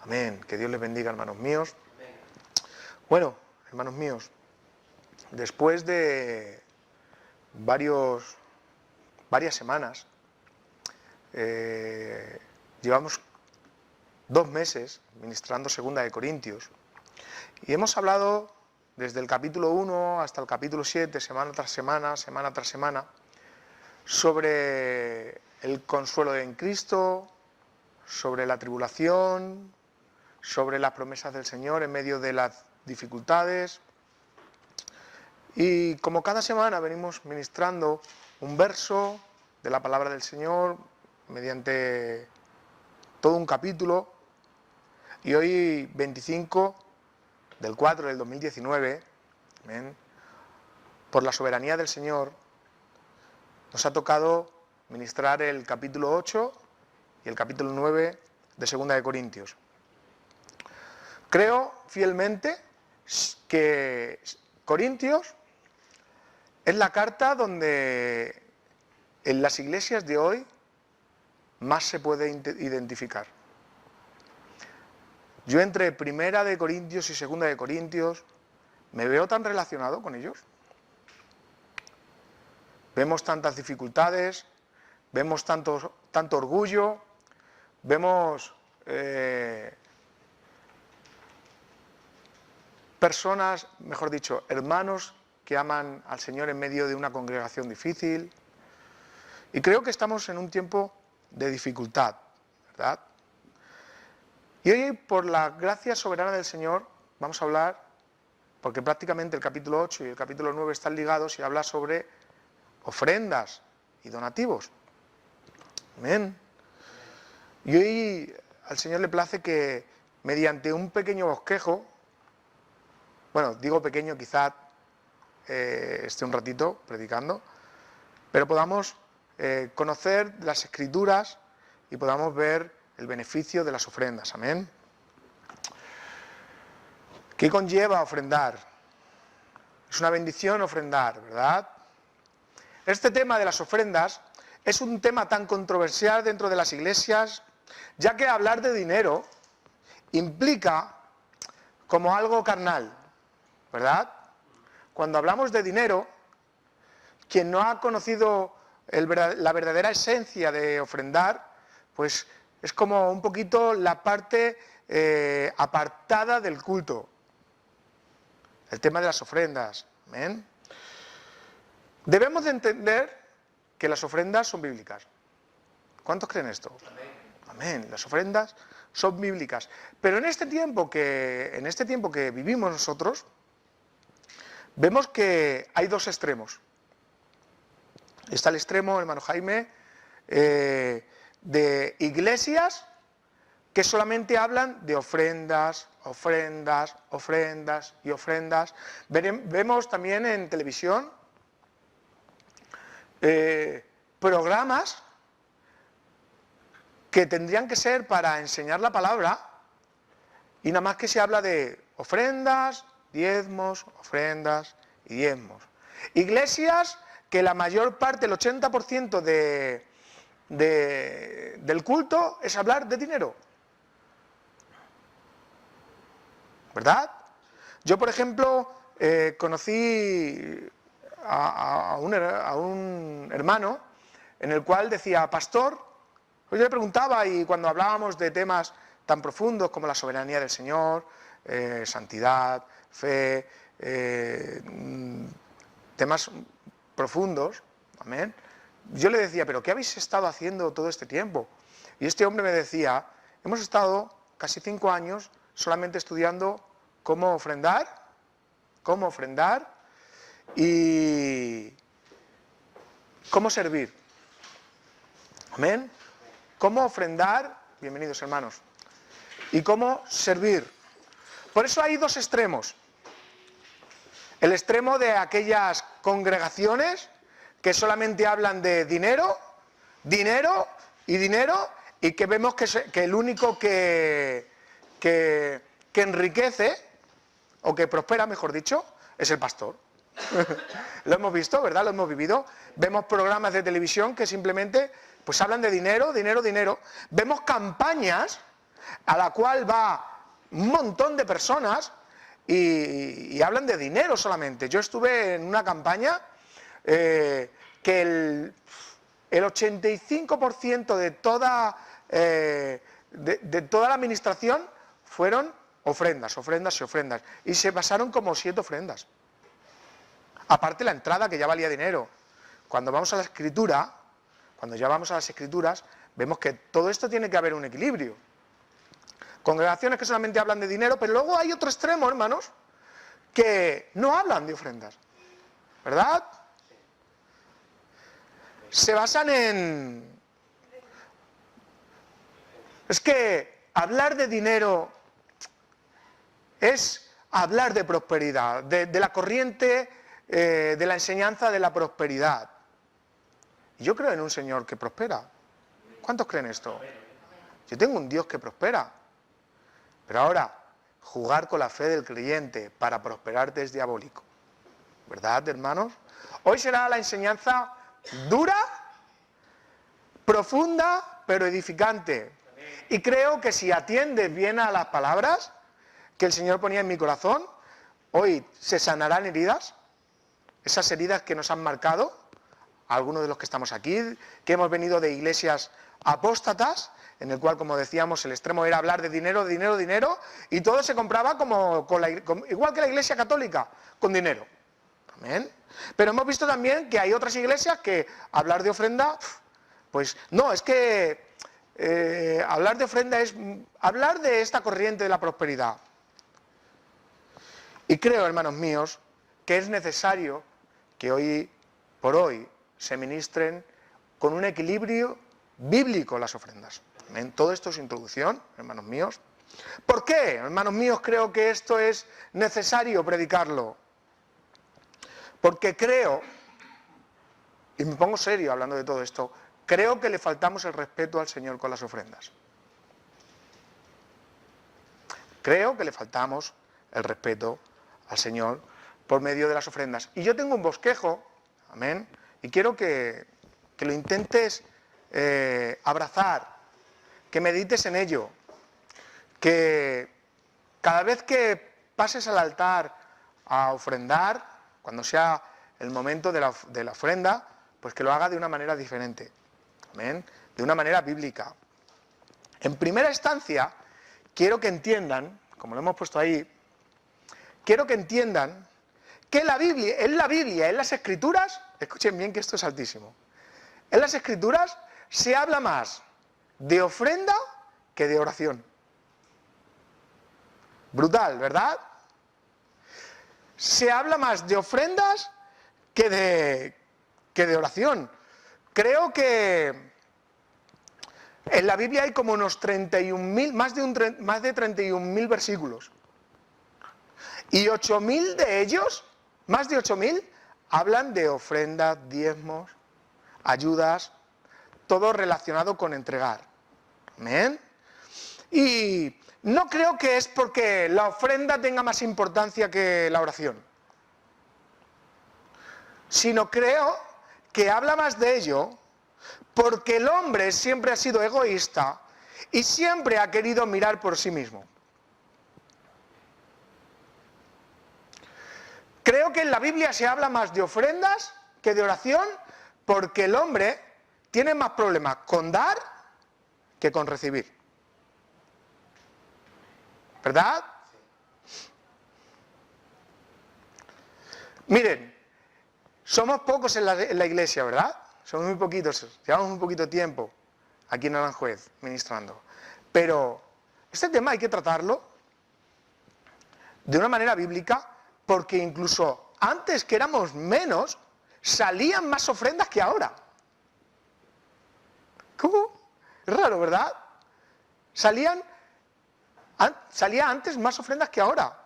Amén. Que Dios les bendiga, hermanos míos. Bueno, hermanos míos, después de varias semanas, llevamos 2 meses ministrando Segunda de Corintios y hemos hablado desde el capítulo 1 hasta el capítulo 7, semana tras semana, sobre el consuelo en Cristo, sobre la tribulación, sobre las promesas del Señor en medio de las dificultades. Y como cada semana venimos ministrando un verso de la palabra del Señor mediante todo un capítulo, y hoy 25 del 4 del 2019, ¿ven?, por la soberanía del Señor, nos ha tocado ministrar el capítulo 8 y el capítulo 9 de Segunda de Corintios. Creo fielmente que Corintios es la carta donde en las iglesias de hoy más se puede identificar. Yo entre Primera de Corintios y Segunda de Corintios me veo tan relacionado con ellos. Vemos tantas dificultades, vemos tanto orgullo, vemos personas, mejor dicho, hermanos que aman al Señor en medio de una congregación difícil. Y creo que estamos en un tiempo de dificultad, ¿verdad? Y hoy, por la gracia soberana del Señor, vamos a hablar, porque prácticamente el capítulo 8 y el capítulo 9 están ligados, y habla sobre ofrendas y donativos. Amén. Y hoy al Señor le place que mediante un pequeño bosquejo, bueno, digo pequeño, quizá esté un ratito predicando, pero podamos conocer las Escrituras y podamos ver el beneficio de las ofrendas. Amén. ¿Qué conlleva ofrendar? Es una bendición ofrendar, ¿verdad? Este tema de las ofrendas es un tema tan controversial dentro de las iglesias, ya que hablar de dinero implica como algo carnal, ¿verdad? Cuando hablamos de dinero, quien no ha conocido la verdadera esencia de ofrendar, pues es como un poquito la parte apartada del culto. El tema de las ofrendas. ¿Amén? Debemos de entender que las ofrendas son bíblicas. ¿Cuántos creen esto? Amén. Las ofrendas son bíblicas. Pero en este tiempo que vivimos nosotros, vemos que hay 2 extremos. Está el extremo, hermano Jaime, de iglesias que solamente hablan de ofrendas, ofrendas, ofrendas y ofrendas. Vemos también en televisión programas que tendrían que ser para enseñar la palabra, y nada más que se habla de ofrendas, diezmos, ofrendas y diezmos. Iglesias que la mayor parte, el 80% del culto es hablar de dinero, ¿verdad? Yo, por ejemplo, conocí a un hermano en el cual decía, pastor, yo le preguntaba, y cuando hablábamos de temas tan profundos como la soberanía del Señor, santidad, fe, temas profundos, amén, yo le decía, pero ¿qué habéis estado haciendo todo este tiempo? Y este hombre me decía, hemos estado casi 5 años solamente estudiando cómo ofrendar y cómo servir. Amén. Cómo ofrendar, bienvenidos hermanos, y cómo servir. Por eso hay 2 extremos. El extremo de aquellas congregaciones que solamente hablan de dinero, dinero y dinero, y que vemos que el único que enriquece, o que prospera, mejor dicho, es el pastor. Lo hemos visto, ¿verdad? Lo hemos vivido. Vemos programas de televisión que simplemente pues hablan de dinero, dinero, dinero. Vemos campañas a la cual va un montón de personas y hablan de dinero solamente. Yo estuve en una campaña que el 85% de toda la administración fueron ofrendas, ofrendas y ofrendas. Y se pasaron como 7 ofrendas. Aparte la entrada, que ya valía dinero. Cuando vamos a la escritura, cuando ya vamos a las escrituras, vemos que todo esto tiene que haber un equilibrio. Congregaciones que solamente hablan de dinero, pero luego hay otro extremo, hermanos, que no hablan de ofrendas. ¿Verdad? Se basan en... Es que hablar de dinero es hablar de prosperidad, de la corriente, de la enseñanza de la prosperidad. Yo creo en un Señor que prospera. ¿Cuántos creen esto? Yo tengo un Dios que prospera. Pero ahora, jugar con la fe del creyente para prosperarte es diabólico. ¿Verdad, hermanos? Hoy será la enseñanza dura, profunda, pero edificante. Y creo que si atiendes bien a las palabras que el Señor ponía en mi corazón, hoy se sanarán heridas, esas heridas que nos han marcado, algunos de los que estamos aquí, que hemos venido de iglesias apóstatas, en el cual, como decíamos, el extremo era hablar de dinero, dinero, dinero, y todo se compraba igual que la iglesia católica, con dinero. Amén. Pero hemos visto también que hay otras iglesias que hablar de ofrenda, pues no, es que hablar de ofrenda es hablar de esta corriente de la prosperidad. Y creo, hermanos míos, que es necesario que hoy por hoy se ministren con un equilibrio bíblico las ofrendas. Amén. Todo esto es introducción, hermanos míos. ¿Por qué, hermanos míos, creo que esto es necesario predicarlo? Porque creo, y me pongo serio hablando de todo esto, creo que le faltamos el respeto al Señor con las ofrendas. Creo que le faltamos el respeto al Señor por medio de las ofrendas. Y yo tengo un bosquejo, amén, y quiero que lo intentes abrazar, que medites en ello, que cada vez que pases al altar a ofrendar, cuando sea el momento de la ofrenda, pues que lo haga de una manera diferente, amén, de una manera bíblica. En primera instancia, quiero que entiendan, como lo hemos puesto ahí, quiero que entiendan que en la Biblia, en las Escrituras, escuchen bien que esto es altísimo, en las Escrituras se habla más de ofrenda que de oración. Brutal, ¿verdad? Se habla más de ofrendas que de oración. Creo que en la Biblia hay como unos 31.000, más de 31.000 versículos. Y 8.000 de ellos, más de 8.000, hablan de ofrendas, diezmos, ayudas, todo relacionado con entregar. ¿Amén? Y no creo que es porque la ofrenda tenga más importancia que la oración, sino creo que habla más de ello porque el hombre siempre ha sido egoísta y siempre ha querido mirar por sí mismo. Creo que en la Biblia se habla más de ofrendas que de oración porque el hombre tiene más problemas con dar que con recibir. ¿Verdad? Miren, somos pocos en la iglesia, ¿verdad? Somos muy poquitos, llevamos muy poquito tiempo aquí en Aranjuez ministrando. Pero este tema hay que tratarlo de una manera bíblica porque incluso antes que éramos menos, salían más ofrendas que ahora. ¿Cómo? Es raro, ¿verdad? Salía antes más ofrendas que ahora.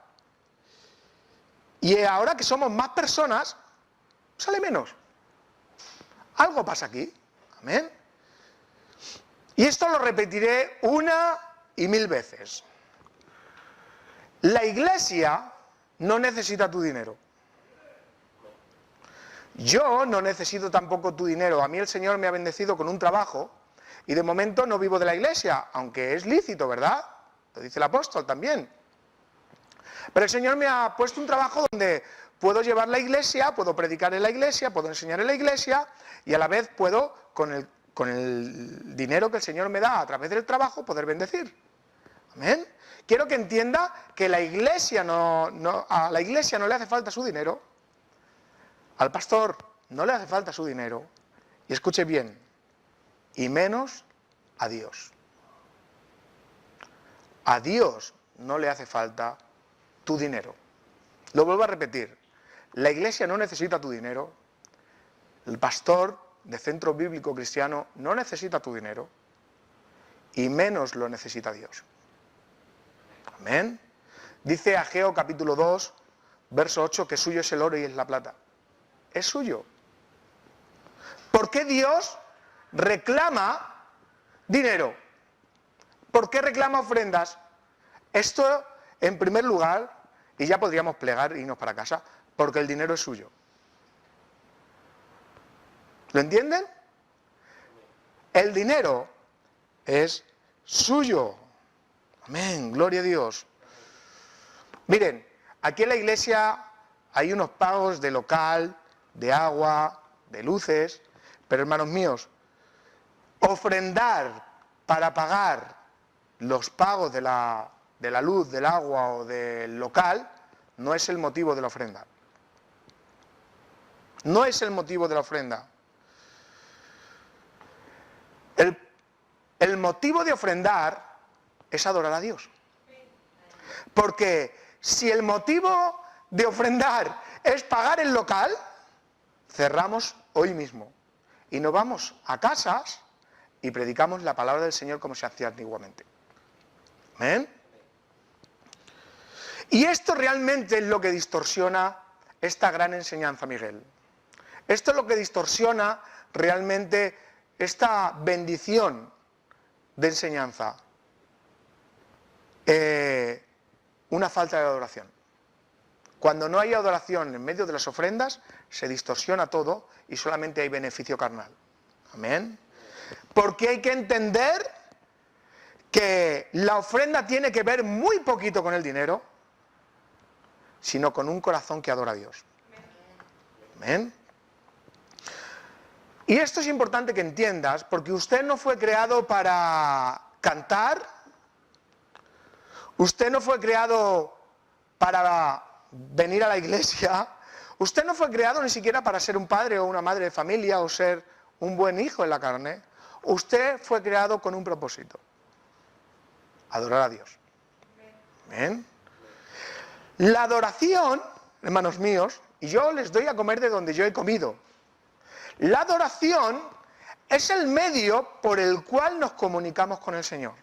Y ahora que somos más personas, sale menos. Algo pasa aquí. Amén. Y esto lo repetiré 1.000 veces. La iglesia no necesita tu dinero. Yo no necesito tampoco tu dinero. A mí el Señor me ha bendecido con un trabajo y de momento no vivo de la iglesia, aunque es lícito, ¿verdad? lo dice el apóstol también. Pero el Señor me ha puesto un trabajo donde puedo llevar la iglesia, puedo predicar en la iglesia, puedo enseñar en la iglesia y a la vez puedo, con el dinero que el Señor me da a través del trabajo, poder bendecir. Amén. Quiero que entienda que la iglesia a la iglesia no le hace falta su dinero, al pastor no le hace falta su dinero, y escuche bien, y menos a Dios. A Dios no le hace falta tu dinero. Lo vuelvo a repetir, la iglesia no necesita tu dinero, el pastor de centro bíblico cristiano no necesita tu dinero, y menos lo necesita Dios. Amén. Dice Ageo capítulo 2, verso 8, que suyo es el oro y es la plata. Es suyo. ¿Por qué Dios reclama dinero? ¿Por qué reclama ofrendas? Esto, en primer lugar, y ya podríamos plegar e irnos para casa, porque el dinero es suyo. ¿Lo entienden? El dinero es suyo. Amén, gloria a Dios. Miren, aquí en la iglesia hay unos pagos de local, de agua, de luces, pero hermanos míos, ofrendar para pagar los pagos de la luz, del agua o del local no es el motivo de la ofrenda. No es el motivo de la ofrenda. El motivo de ofrendar es adorar a Dios. Porque si el motivo de ofrendar es pagar el local, cerramos hoy mismo y nos vamos a casas y predicamos la palabra del Señor como se hacía antiguamente. ¿Amén? Y esto realmente es lo que distorsiona esta gran enseñanza, Miguel. Esto es lo que distorsiona realmente esta bendición de enseñanza. Una falta de adoración. Cuando no hay adoración en medio de las ofrendas, se distorsiona todo y solamente hay beneficio carnal. Amén. Porque hay que entender que la ofrenda tiene que ver muy poquito con el dinero, sino con un corazón que adora a Dios. Amén. Y esto es importante que entiendas, porque usted no fue creado para cantar, usted no fue creado para venir a la iglesia, usted no fue creado ni siquiera para ser un padre o una madre de familia o ser un buen hijo en la carne. Usted fue creado con un propósito: adorar a Dios. Amén. La adoración, hermanos míos, y yo les doy a comer de donde yo he comido, la adoración es el medio por el cual nos comunicamos con el Señor,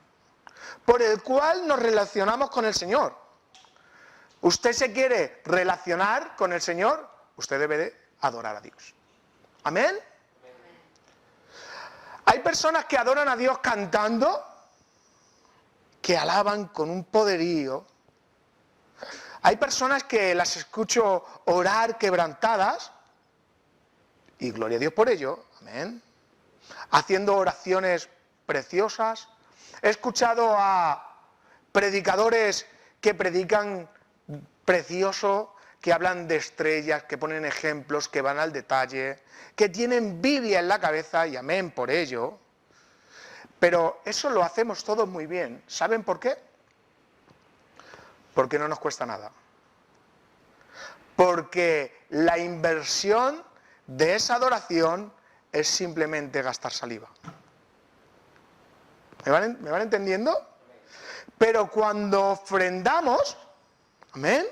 por el cual nos relacionamos con el Señor. Usted se quiere relacionar con el Señor, usted debe de adorar a Dios. ¿Amén? Hay personas que adoran a Dios cantando, que alaban con un poderío. Hay personas que las escucho orar quebrantadas, y gloria a Dios por ello, amén, haciendo oraciones preciosas. He escuchado a predicadores que predican precioso, que hablan de estrellas, que ponen ejemplos, que van al detalle, que tienen Biblia en la cabeza, y amén por ello. Pero eso lo hacemos todos muy bien. ¿Saben por qué? Porque no nos cuesta nada. Porque la inversión de esa adoración es simplemente gastar saliva. ¿Me van entendiendo? Pero cuando ofrendamos, amén,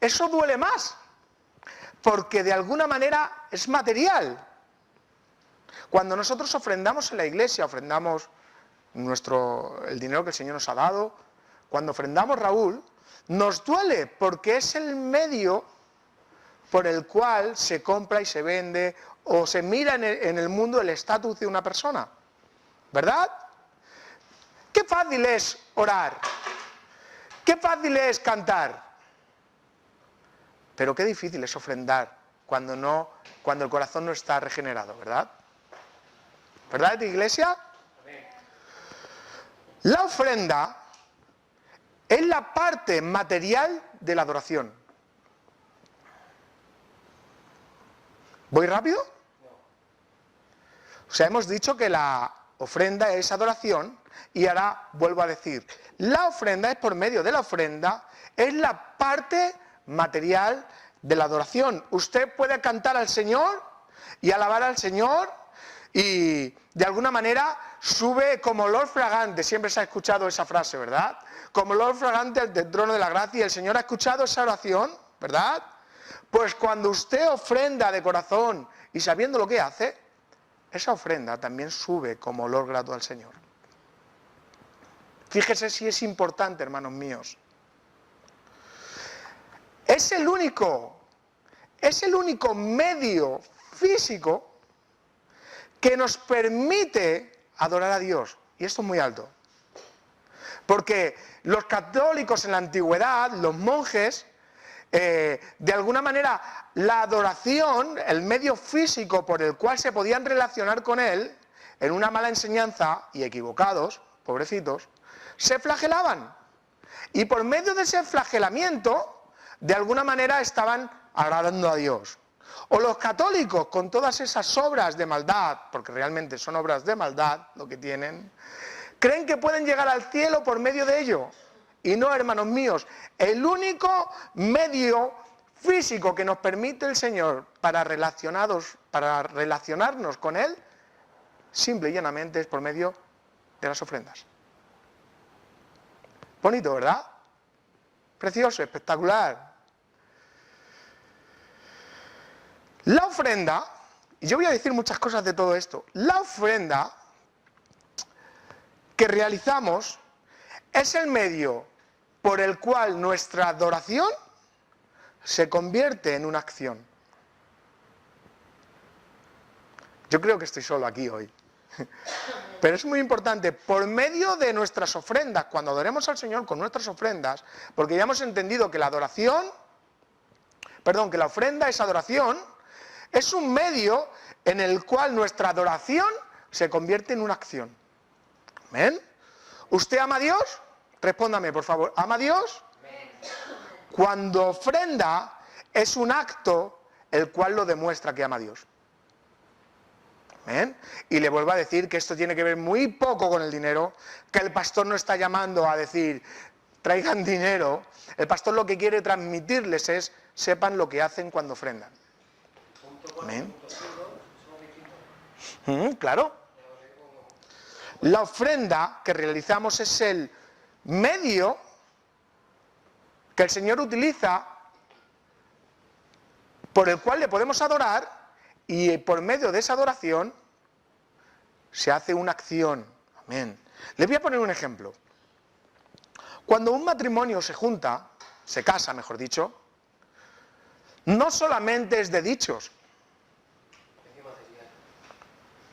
eso duele más, porque de alguna manera es material. Cuando nosotros ofrendamos en la iglesia, ofrendamos el dinero que el Señor nos ha dado, cuando ofrendamos, Raúl, nos duele porque es el medio por el cual se compra y se vende o se mira en el mundo el estatus de una persona. ¿Verdad? Qué fácil es orar. Qué fácil es cantar. Pero qué difícil es ofrendar cuando el corazón no está regenerado, ¿verdad? ¿Verdad, iglesia? La ofrenda es la parte material de la adoración. ¿Voy rápido? O sea, hemos dicho que la ofrenda es adoración y ahora vuelvo a decir, la ofrenda es por medio de la ofrenda, es la parte material de la adoración. Usted puede cantar al Señor y alabar al Señor y de alguna manera sube como olor fragante. Siempre se ha escuchado esa frase, ¿verdad? Como olor fragante del trono de la gracia. Y el Señor ha escuchado esa oración, ¿verdad? Pues cuando usted ofrenda de corazón y sabiendo lo que hace, esa ofrenda también sube como olor grato al Señor. Fíjese si es importante, hermanos míos. Es el único medio físico que nos permite adorar a Dios. Y esto es muy alto. Porque los católicos en la antigüedad, los monjes, de alguna manera la adoración, el medio físico por el cual se podían relacionar con Él, en una mala enseñanza, y equivocados, pobrecitos, se flagelaban. Y por medio de ese flagelamiento, de alguna manera estaban agradando a Dios. O los católicos, con todas esas obras de maldad, porque realmente son obras de maldad lo que tienen, creen que pueden llegar al cielo por medio de ello. Y no, hermanos míos, el único medio físico que nos permite el Señor para relacionarnos con Él, simple y llanamente es por medio de las ofrendas. Bonito, ¿verdad? Precioso, espectacular. La ofrenda, y yo voy a decir muchas cosas de todo esto, la ofrenda que realizamos es el medio por el cual nuestra adoración se convierte en una acción. Yo creo que estoy solo aquí hoy. Pero es muy importante, por medio de nuestras ofrendas, cuando adoremos al Señor con nuestras ofrendas, porque ya hemos entendido que la ofrenda es adoración, es un medio en el cual nuestra adoración se convierte en una acción. ¿Amén? ¿Usted ama a Dios? Respóndame, por favor. ¿Ama a Dios? Cuando ofrenda, es un acto el cual lo demuestra que ama a Dios. ¿Amén? Y le vuelvo a decir que esto tiene que ver muy poco con el dinero, que el pastor no está llamando a decir, traigan dinero. El pastor lo que quiere transmitirles es, sepan lo que hacen cuando ofrendan. ¿Amén? Claro. La ofrenda que realizamos es el medio que el Señor utiliza por el cual le podemos adorar, y por medio de esa adoración se hace una acción. Amén. Les voy a poner un ejemplo. Cuando un matrimonio se junta, se casa, mejor dicho, no solamente es de dichos,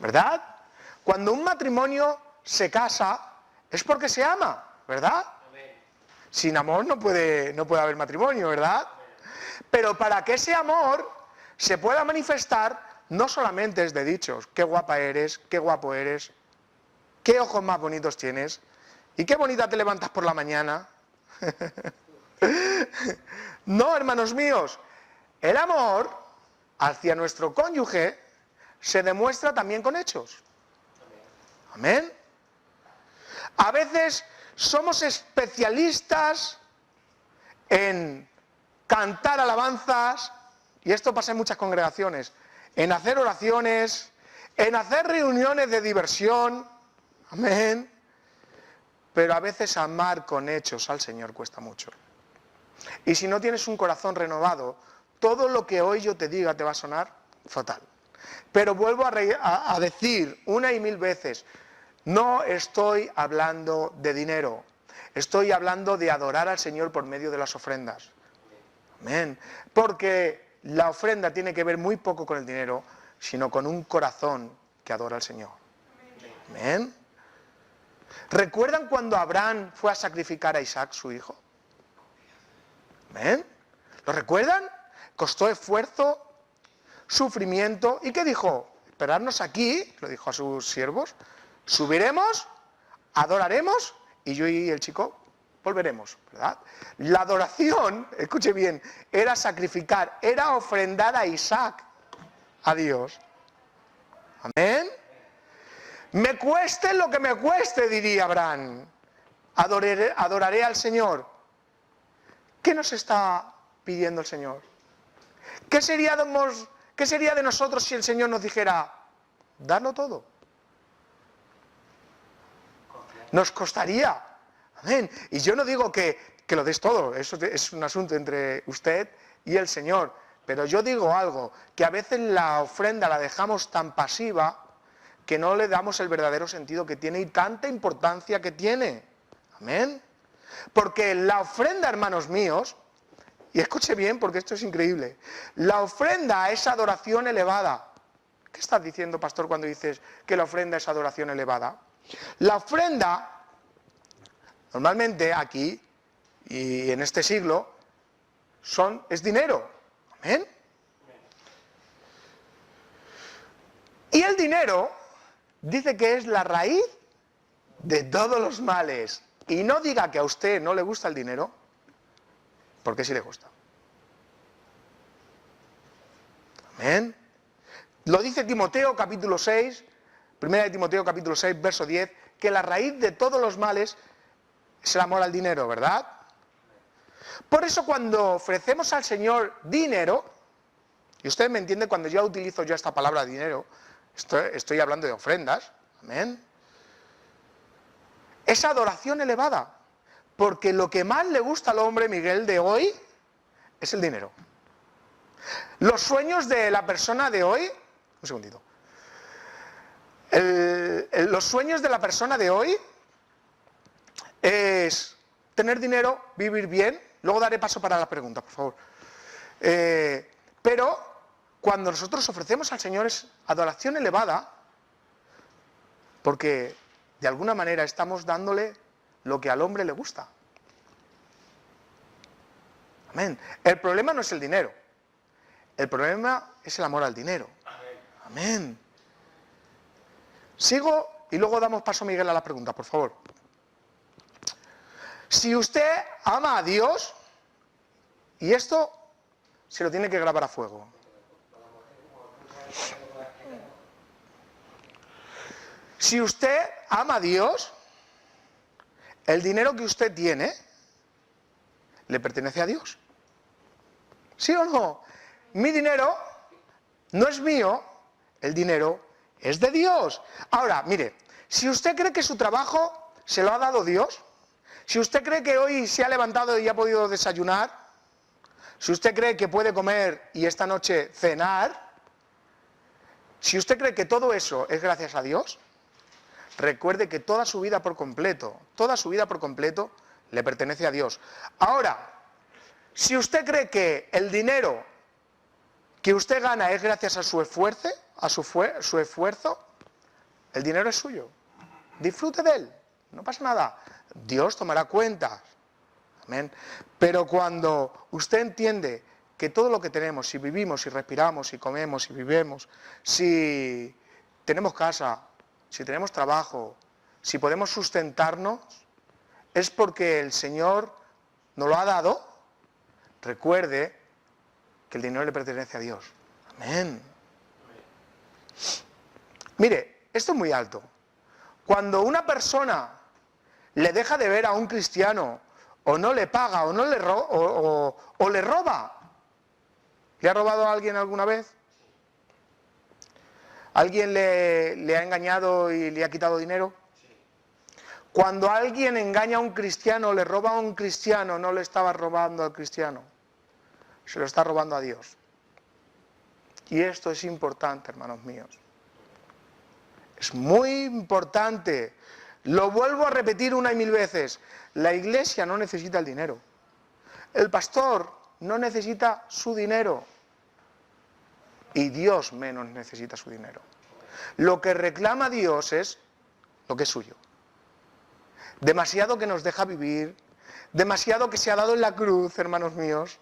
¿verdad? Cuando un matrimonio se casa es porque se ama, ¿verdad? Sin amor no puede haber matrimonio, ¿verdad? Pero para que ese amor se pueda manifestar, no solamente es de dichos. Qué guapa eres, qué guapo eres, qué ojos más bonitos tienes y qué bonita te levantas por la mañana. No, hermanos míos, el amor hacia nuestro cónyuge se demuestra también con hechos. Amén. A veces somos especialistas en cantar alabanzas, y esto pasa en muchas congregaciones, en hacer oraciones, en hacer reuniones de diversión, amén, pero a veces amar con hechos al Señor cuesta mucho. Y si no tienes un corazón renovado, todo lo que hoy yo te diga te va a sonar fatal. Pero vuelvo a decir una y mil veces, no estoy hablando de dinero, estoy hablando de adorar al Señor por medio de las ofrendas. Amén. Porque la ofrenda tiene que ver muy poco con el dinero, sino con un corazón que adora al Señor. Amén. ¿Recuerdan cuando Abraham fue a sacrificar a Isaac, su hijo? ¿Amén? ¿Lo recuerdan? Costó esfuerzo, sufrimiento. ¿Y qué dijo? Esperarnos aquí, lo dijo a sus siervos. Subiremos, adoraremos, y yo y el chico volveremos, ¿verdad? La adoración, escuche bien, era sacrificar, era ofrendar a Isaac, a Dios. Amén. Me cueste lo que me cueste, diría Abraham, adoraré al Señor. ¿Qué nos está pidiendo el Señor? ¿Qué sería de nosotros si el Señor nos dijera, dadlo todo? Nos costaría. Amén. Y yo no digo que lo des todo, eso es un asunto entre usted y el Señor. Pero yo digo algo, que a veces la ofrenda la dejamos tan pasiva que no le damos el verdadero sentido que tiene y tanta importancia que tiene. Amén. Porque la ofrenda, hermanos míos, y escuche bien porque esto es increíble, la ofrenda es adoración elevada. ¿Qué estás diciendo, pastor, cuando dices que la ofrenda es adoración elevada? La ofrenda, normalmente aquí y en este siglo, es dinero. ¿Amén? Y el dinero dice que es la raíz de todos los males. Y no diga que a usted no le gusta el dinero, porque sí le gusta. Amén. Lo dice Timoteo capítulo 6, primera de Timoteo capítulo 6, verso 10, que la raíz de todos los males es el amor al dinero, ¿verdad? Por eso cuando ofrecemos al Señor dinero, y usted me entiende cuando yo utilizo ya esta palabra dinero, estoy hablando de ofrendas, amén. Es adoración elevada, porque lo que más le gusta al hombre, Miguel, de hoy, es el dinero. Los sueños de la persona de hoy, un segundito, los sueños de la persona de hoy es tener dinero, vivir bien, luego daré paso para la pregunta, por favor. Pero cuando nosotros ofrecemos al Señor es adoración elevada, porque de alguna manera estamos dándole lo que al hombre le gusta. Amén. El problema no es el dinero. El problema es el amor al dinero. Amén. Sigo y luego damos paso, Miguel, a la pregunta, por favor. Si usted ama a Dios, y esto se lo tiene que grabar a fuego. Si usted ama a Dios, el dinero que usted tiene le pertenece a Dios. ¿Sí o no? Mi dinero no es mío, el dinero es de Dios. Ahora, mire, si usted cree que su trabajo se lo ha dado Dios, si usted cree que hoy se ha levantado y ha podido desayunar, si usted cree que puede comer y esta noche cenar, si usted cree que todo eso es gracias a Dios, recuerde que toda su vida por completo le pertenece a Dios. Ahora, si usted cree que el dinero que usted gana es gracias a su esfuerzo, el dinero es suyo. Disfrute de él, no pasa nada. Dios tomará cuentas. Amén. Pero cuando usted entiende que todo lo que tenemos, si vivimos, si respiramos, si comemos, si vivimos, si tenemos casa, si tenemos trabajo, si podemos sustentarnos, es porque el Señor nos lo ha dado. Recuerde que el dinero le pertenece a Dios. Amén. Mire, esto es muy alto. Cuando una persona le deja de ver a un cristiano, o no le paga, o le roba. ¿Le ha robado a alguien alguna vez? ¿Alguien le ha engañado y le ha quitado dinero? Cuando alguien engaña a un cristiano, le roba a un cristiano, no le estaba robando al cristiano, se lo está robando a Dios. Y esto es importante, hermanos míos. Es muy importante. Lo vuelvo a repetir una y mil veces. La iglesia no necesita el dinero. El pastor no necesita su dinero. Y Dios menos necesita su dinero. Lo que reclama Dios es lo que es suyo. Demasiado que nos deja vivir, demasiado que se ha dado en la cruz, hermanos míos.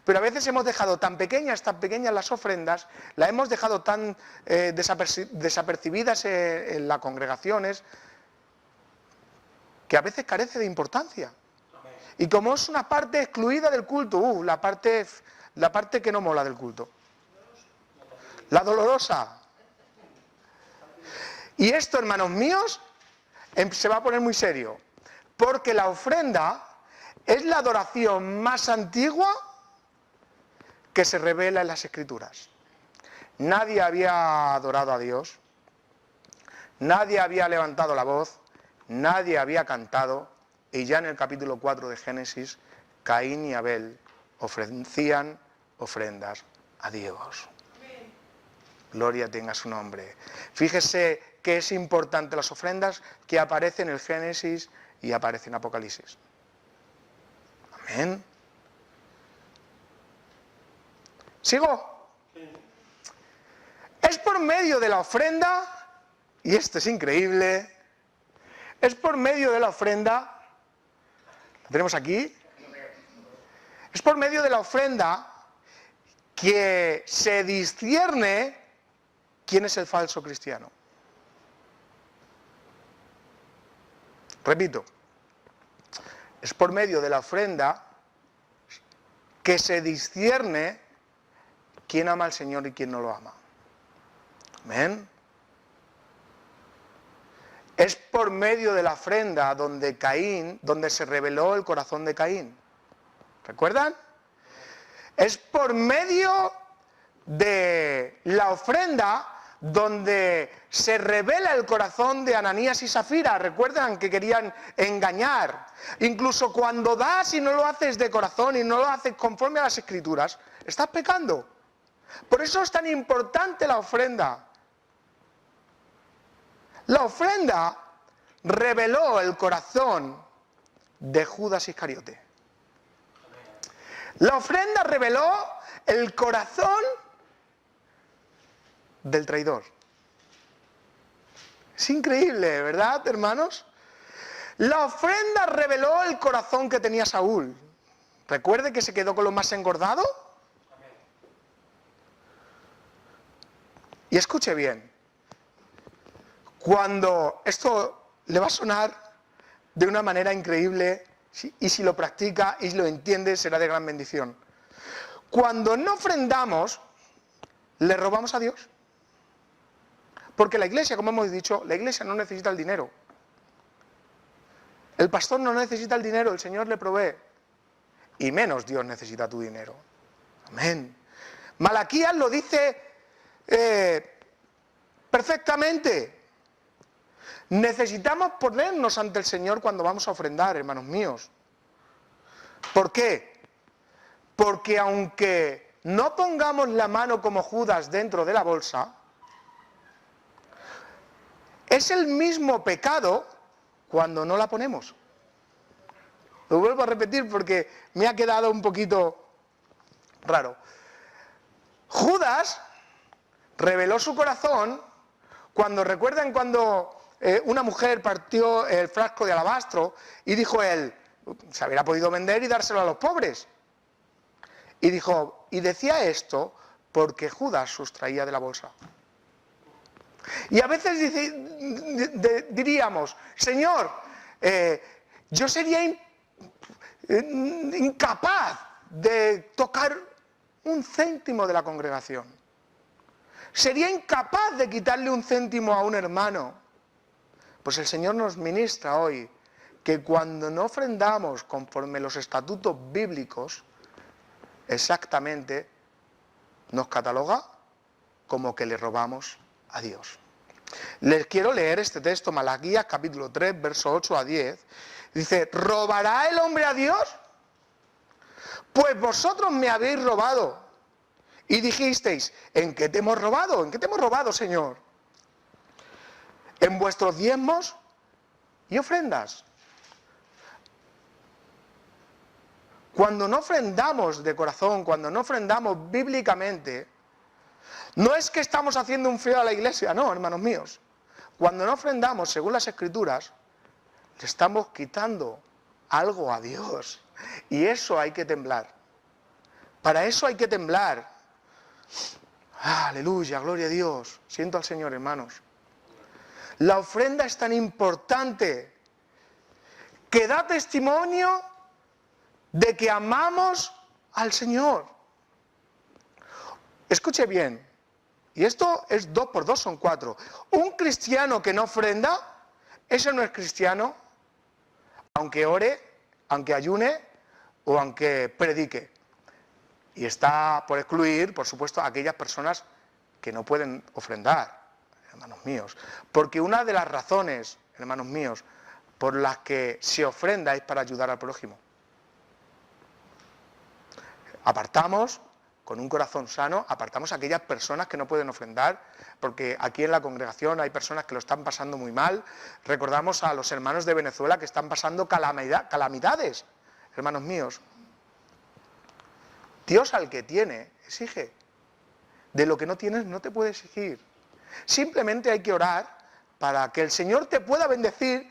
Pero a veces hemos dejado tan pequeñas las ofrendas, las hemos dejado tan desapercibidas en las congregaciones, que a veces carece de importancia. Y como es una parte excluida del culto, la parte que no mola del culto. La dolorosa. Y esto, hermanos míos, se va a poner muy serio. Porque la ofrenda es la adoración más antigua que se revela en las Escrituras. Nadie había adorado a Dios. Nadie había levantado la voz. Nadie había cantado. Y ya en el capítulo 4 de Génesis, Caín y Abel ofrecían ofrendas a Dios. Gloria tenga su nombre. Fíjese que es importante las ofrendas que aparecen en el Génesis y aparecen en Apocalipsis. Amén. ¿Sigo? Es por medio de la ofrenda, y esto es increíble, es por medio de la ofrenda, la tenemos aquí, es por medio de la ofrenda que se discierne quién es el falso cristiano. Repito, es por medio de la ofrenda que se discierne quién ama al Señor y quién no lo ama. Amén. Es por medio de la ofrenda donde se reveló el corazón de Caín. ¿Recuerdan? Es por medio de la ofrenda donde se revela el corazón de Ananías y Zafira. ¿Recuerdan que querían engañar? Incluso cuando das y no lo haces de corazón y no lo haces conforme a las Escrituras, estás pecando. Por eso es tan importante la ofrenda. La ofrenda reveló el corazón de Judas Iscariote. La ofrenda reveló el corazón del traidor. Es increíble, ¿verdad, hermanos? La ofrenda reveló el corazón que tenía Saúl. ¿Recuerde que se quedó con lo más engordado? Y escuche bien. Cuando esto le va a sonar de una manera increíble, y si lo practica y lo entiende, será de gran bendición. Cuando no ofrendamos, le robamos a Dios. Porque la iglesia, como hemos dicho, la iglesia no necesita el dinero. El pastor no necesita el dinero, el Señor le provee. Y menos Dios necesita tu dinero. Amén. Malaquías lo dice perfectamente. Necesitamos ponernos ante el Señor cuando vamos a ofrendar, hermanos míos. ¿Por qué? Porque aunque no pongamos la mano como Judas dentro de la bolsa, es el mismo pecado cuando no la ponemos. Lo vuelvo a repetir porque me ha quedado un poquito raro. Judas reveló su corazón recuerdan cuando una mujer partió el frasco de alabastro y dijo él, se hubiera podido vender y dárselo a los pobres. Y dijo, y decía esto porque Judas sustraía de la bolsa. Y a veces diríamos, Señor, yo sería incapaz de tocar un céntimo de la congregación. Sería incapaz de quitarle un céntimo a un hermano. Pues el Señor nos ministra hoy que cuando no ofrendamos conforme los estatutos bíblicos, exactamente nos cataloga como que le robamos a Dios. Les quiero leer este texto, Malaquías capítulo 3, verso 8 a 10. Dice, ¿robará el hombre a Dios? Pues vosotros me habéis robado. Y dijisteis, ¿en qué te hemos robado? ¿En qué te hemos robado, Señor? En vuestros diezmos y ofrendas. Cuando no ofrendamos de corazón, cuando no ofrendamos bíblicamente, no es que estamos haciendo un feo a la iglesia, no, hermanos míos. Cuando no ofrendamos según las Escrituras, le estamos quitando algo a Dios. Y eso hay que temblar. Para eso hay que temblar. Aleluya, gloria a Dios. Siento al Señor, hermanos. La ofrenda es tan importante que da testimonio de que amamos al Señor. Escuche bien, y esto es 2 por 2 son 4. Un cristiano que no ofrenda, ese no es cristiano, aunque ore, aunque ayune o aunque predique. Y está por excluir, por supuesto, a aquellas personas que no pueden ofrendar, hermanos míos. Porque una de las razones, hermanos míos, por las que se ofrenda es para ayudar al prójimo. Apartamos, con un corazón sano, apartamos a aquellas personas que no pueden ofrendar, porque aquí en la congregación hay personas que lo están pasando muy mal. Recordamos a los hermanos de Venezuela que están pasando calamidades, hermanos míos. Dios al que tiene, exige. De lo que no tienes no te puede exigir. Simplemente hay que orar para que el Señor te pueda bendecir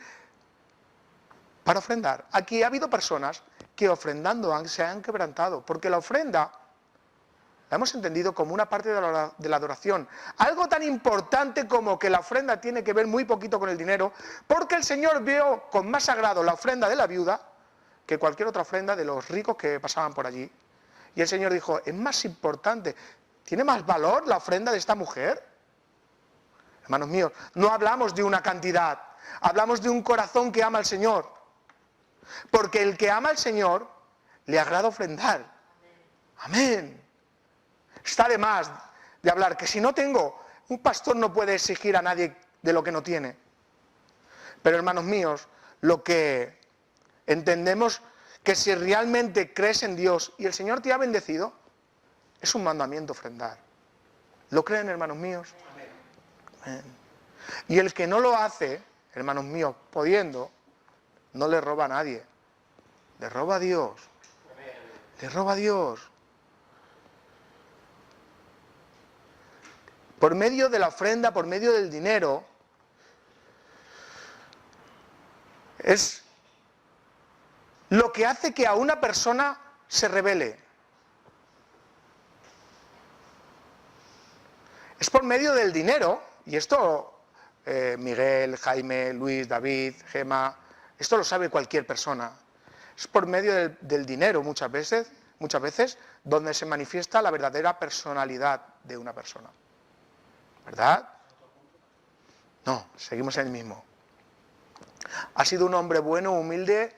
para ofrendar. Aquí ha habido personas que ofrendando se han quebrantado, porque la ofrenda la hemos entendido como una parte de la adoración. Algo tan importante como que la ofrenda tiene que ver muy poquito con el dinero, porque el Señor vio con más agrado la ofrenda de la viuda que cualquier otra ofrenda de los ricos que pasaban por allí. Y el Señor dijo, es más importante, ¿tiene más valor la ofrenda de esta mujer? Hermanos míos, no hablamos de una cantidad, hablamos de un corazón que ama al Señor. Porque el que ama al Señor, le agrada ofrendar. Amén. Está de más de hablar que si no tengo, un pastor no puede exigir a nadie de lo que no tiene. Pero hermanos míos, lo que entendemos que si realmente crees en Dios y el Señor te ha bendecido, es un mandamiento ofrendar. ¿Lo creen, hermanos míos? Amén. Y el que no lo hace, hermanos míos, pudiendo, no le roba a nadie. Le roba a Dios. Le roba a Dios. Por medio de la ofrenda, por medio del dinero, es lo que hace que a una persona se rebele. Es por medio del dinero, y esto Miguel, Jaime, Luis, David, Gema, esto lo sabe cualquier persona. Es por medio del dinero muchas veces, donde se manifiesta la verdadera personalidad de una persona. ¿Verdad? No, seguimos en el mismo. Ha sido un hombre bueno, humilde,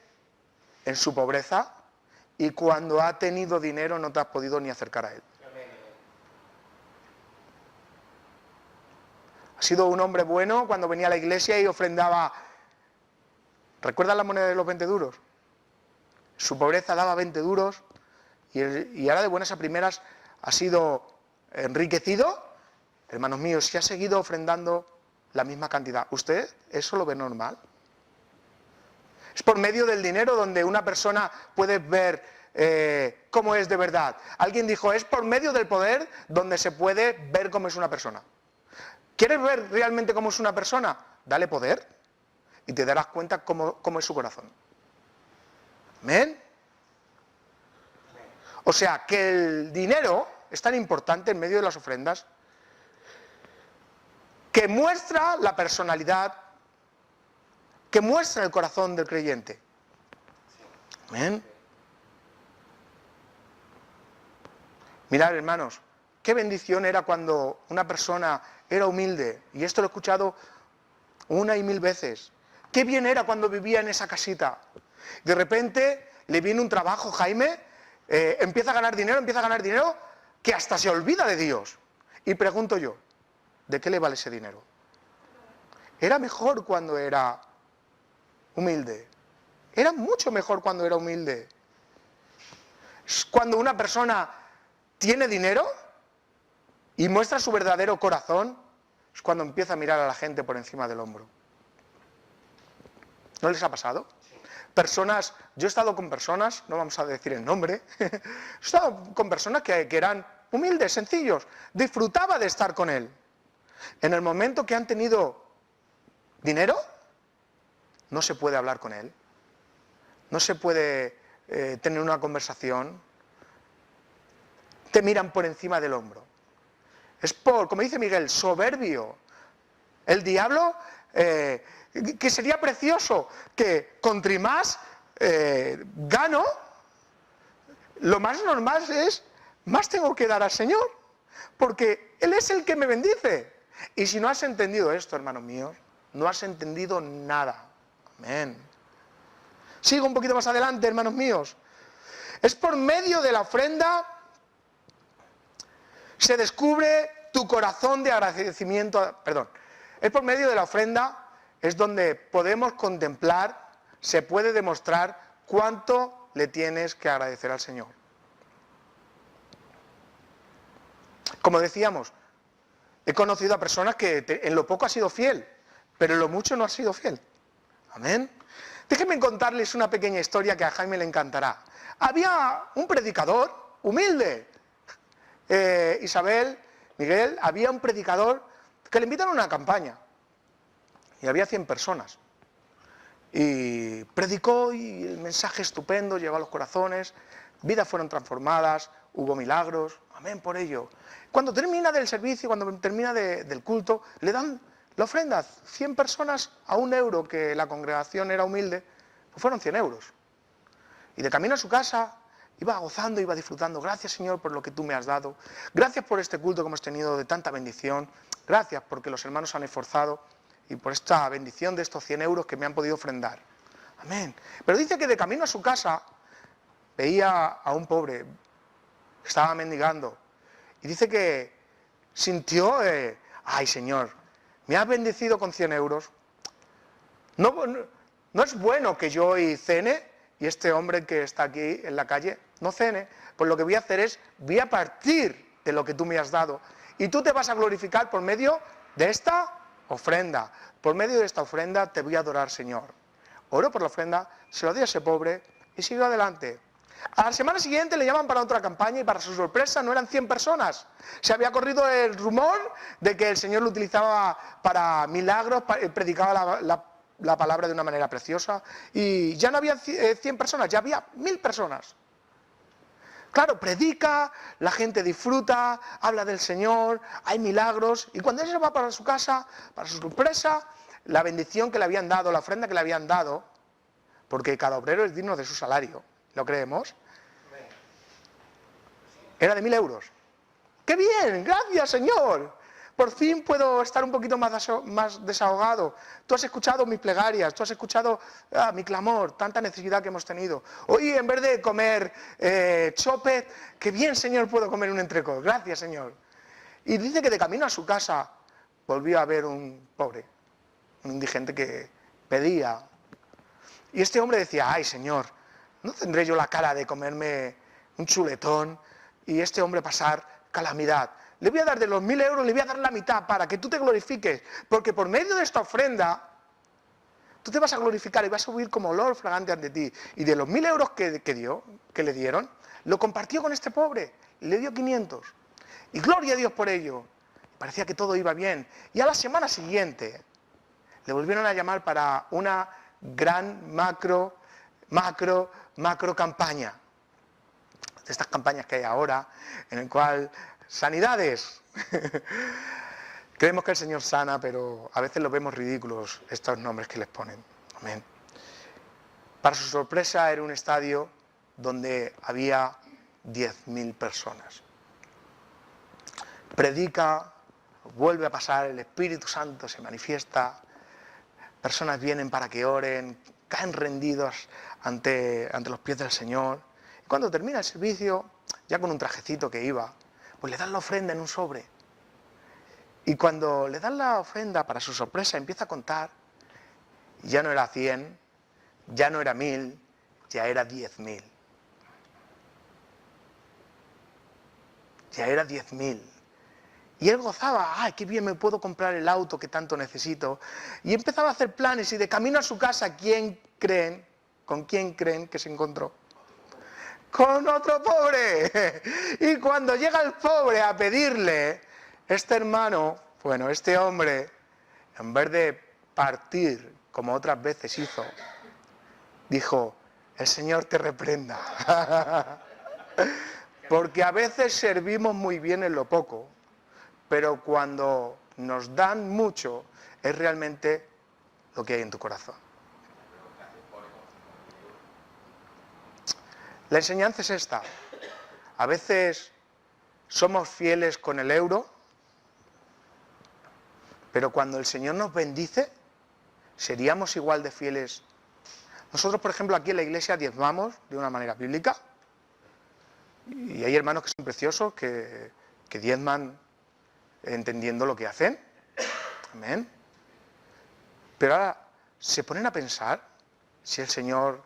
en su pobreza, y cuando ha tenido dinero no te has podido ni acercar a él. Ha sido un hombre bueno cuando venía a la iglesia y ofrendaba. ¿Recuerdan la moneda de los 20 duros? Su pobreza daba 20 duros y ahora de buenas a primeras ha sido enriquecido. Hermanos míos, si ha seguido ofrendando la misma cantidad, ¿usted eso lo ve normal? Es por medio del dinero donde una persona puede ver cómo es de verdad. Alguien dijo, es por medio del poder donde se puede ver cómo es una persona. ¿Quieres ver realmente cómo es una persona? Dale poder y te darás cuenta cómo es su corazón. ¿Amén? O sea, que el dinero es tan importante en medio de las ofrendas que muestra la personalidad, que muestra el corazón del creyente. Amén. Mirad, hermanos, qué bendición era cuando una persona era humilde, y esto lo he escuchado una y mil veces. Qué bien era cuando vivía en esa casita. De repente le viene un trabajo, Jaime, empieza a ganar dinero, que hasta se olvida de Dios. Y pregunto yo, ¿de qué le vale ese dinero? Era mejor cuando era humilde. Era mucho mejor cuando era humilde. Cuando una persona tiene dinero y muestra su verdadero corazón, es cuando empieza a mirar a la gente por encima del hombro. ¿No les ha pasado? Personas, yo he estado con personas, no vamos a decir el nombre, he estado con personas que eran humildes, sencillos, disfrutaba de estar con él. En el momento que han tenido dinero, no se puede hablar con él, no se puede tener una conversación, te miran por encima del hombro. Es como dice Miguel, soberbio. El diablo, que sería precioso que contra más gano, lo más normal es, más tengo que dar al Señor, porque Él es el que me bendice. Y si no has entendido esto, hermanos míos, no has entendido nada. Amén. Sigo un poquito más adelante, hermanos míos. Es por medio de la ofrenda se descubre tu corazón de agradecimiento. Perdón. Es por medio de la ofrenda es donde podemos contemplar, se puede demostrar cuánto le tienes que agradecer al Señor. Como decíamos, he conocido a personas que en lo poco ha sido fiel, pero en lo mucho no ha sido fiel. Amén. Déjenme contarles una pequeña historia que a Jaime le encantará. Había un predicador humilde. Isabel, Miguel, había un predicador que le invitaron a una campaña. Y había 100 personas. Y predicó y el mensaje estupendo, llegó a los corazones, vidas fueron transformadas, hubo milagros, amén por ello. Cuando termina del servicio, cuando termina del culto, le dan la ofrenda, 100 personas a €1, que la congregación era humilde, pues fueron 100 euros. Y de camino a su casa, iba gozando, iba disfrutando. Gracias, Señor, por lo que tú me has dado. Gracias por este culto que hemos tenido de tanta bendición. Gracias porque los hermanos se han esforzado y por esta bendición de estos 100 euros que me han podido ofrendar. Amén. Pero dice que de camino a su casa veía a un pobre que estaba mendigando. Y dice que sintió, ay, Señor, me has bendecido con 100 euros. No es bueno que yo hoy cene y este hombre que está aquí en la calle no cene. Pues lo que voy a hacer es, voy a partir de lo que tú me has dado. Y tú te vas a glorificar por medio de esta ofrenda. Por medio de esta ofrenda te voy a adorar, Señor. Oró por la ofrenda, se lo dio a ese pobre y siguió adelante. A la semana siguiente le llaman para otra campaña y para su sorpresa no eran 100 personas. Se había corrido el rumor de que el Señor lo utilizaba para milagros, predicaba la palabra de una manera preciosa y ya no había 100 personas, ya había 1000 personas. Claro, predica, la gente disfruta, habla del Señor, hay milagros y cuando él se va para su casa, para su sorpresa, la bendición que le habían dado, la ofrenda que le habían dado, porque cada obrero es digno de su salario, ¿lo creemos? Era de 1000 euros. ¡Qué bien! ¡Gracias, Señor! Por fin puedo estar un poquito más desahogado. Tú has escuchado mis plegarias, tú has escuchado mi clamor, tanta necesidad que hemos tenido. Hoy, en vez de comer chope, qué bien, Señor, puedo comer un entrecot. Gracias, Señor. Y dice que de camino a su casa volvió a ver un pobre, un indigente que pedía. Y este hombre decía, ay, Señor, ¿no tendré yo la cara de comerme un chuletón y este hombre pasar calamidad? Le voy a dar de los 1000 euros, le voy a dar la mitad para que tú te glorifiques, porque por medio de esta ofrenda tú te vas a glorificar y vas a subir como olor fragante ante ti. Y de los 1000 euros que le dieron, lo compartió con este pobre, y le dio 500. Y gloria a Dios por ello. Parecía que todo iba bien. Y a la semana siguiente le volvieron a llamar para una gran macro campaña. De estas campañas que hay ahora, en el cual sanidades. Creemos que el Señor sana, pero a veces los vemos ridículos estos nombres que les ponen. Amén. Para su sorpresa era un estadio donde había 10.000 personas. Predica, vuelve a pasar, el Espíritu Santo se manifiesta, personas vienen para que oren, caen rendidos ante los pies del Señor. Y cuando termina el servicio, ya con un trajecito que iba, pues le dan la ofrenda en un sobre. Y cuando le dan la ofrenda, para su sorpresa, empieza a contar, y ya no era 100, ya no era 1000, ya era 10.000. Ya era 10.000. Y él gozaba, ¡ay, qué bien, me puedo comprar el auto que tanto necesito! Y empezaba a hacer planes y de camino a su casa, ¿con quién creen que se encontró? Con otro pobre. Y cuando llega el pobre a pedirle, este hermano, este hombre, en vez de partir como otras veces hizo, dijo, el Señor te reprenda. Porque a veces servimos muy bien en lo poco, pero cuando nos dan mucho, es realmente lo que hay en tu corazón. La enseñanza es esta. A veces somos fieles con el euro, pero cuando el Señor nos bendice, ¿seríamos igual de fieles? Nosotros, por ejemplo, aquí en la iglesia diezmamos de una manera bíblica, y hay hermanos que son preciosos, que diezman entendiendo lo que hacen. Amén. Pero ahora, ¿se ponen a pensar si el Señor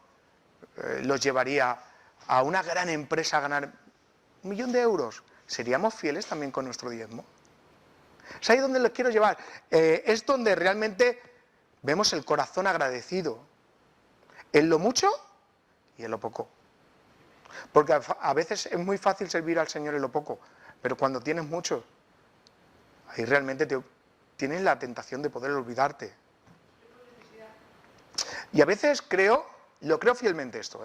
los llevaría a una gran empresa a ganar 1 millón de euros? ¿Seríamos fieles también con nuestro diezmo? Es ahí donde les quiero llevar. Es donde realmente vemos el corazón agradecido. En lo mucho y en lo poco. Porque a veces es muy fácil servir al Señor en lo poco, pero cuando tienes mucho, ahí realmente tienes la tentación de poder olvidarte. Y a veces lo creo fielmente esto,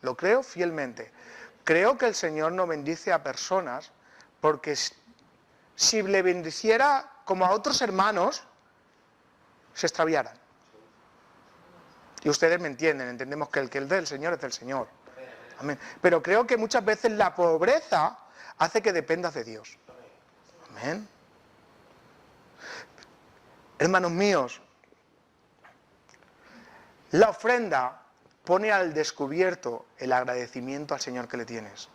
lo creo fielmente. Creo que el Señor no bendice a personas porque si le bendiciera como a otros hermanos, se extraviaran. Y ustedes me entienden, entendemos que el del Señor es del Señor. Amén. Pero creo que muchas veces la pobreza hace que dependas de Dios. Amén. Hermanos míos, la ofrenda pone al descubierto el agradecimiento al Señor que le tienes.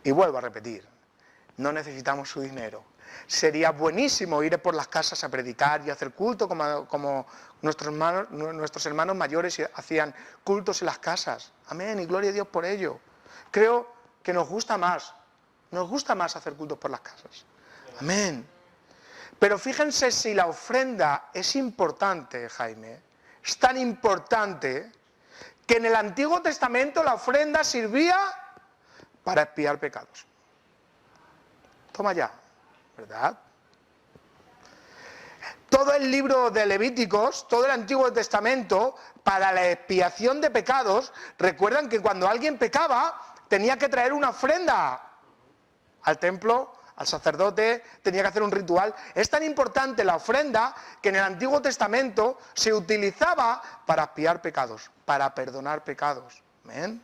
Y vuelvo a repetir, no necesitamos su dinero. Sería buenísimo ir por las casas a predicar y hacer culto como nuestros hermanos mayores hacían cultos en las casas. Amén, y gloria a Dios por ello. Creo que nos gusta más hacer cultos por las casas. Amén. Pero fíjense si la ofrenda es importante, Jaime. Es tan importante que en el Antiguo Testamento la ofrenda servía para expiar pecados. Toma ya, ¿verdad? Todo el libro de Levíticos, todo el Antiguo Testamento, para la expiación de pecados, recuerdan que cuando alguien pecaba, tenía que traer una ofrenda al templo, al sacerdote, tenía que hacer un ritual. Es tan importante la ofrenda que en el Antiguo Testamento se utilizaba para expiar pecados, para perdonar pecados. ¿Amén?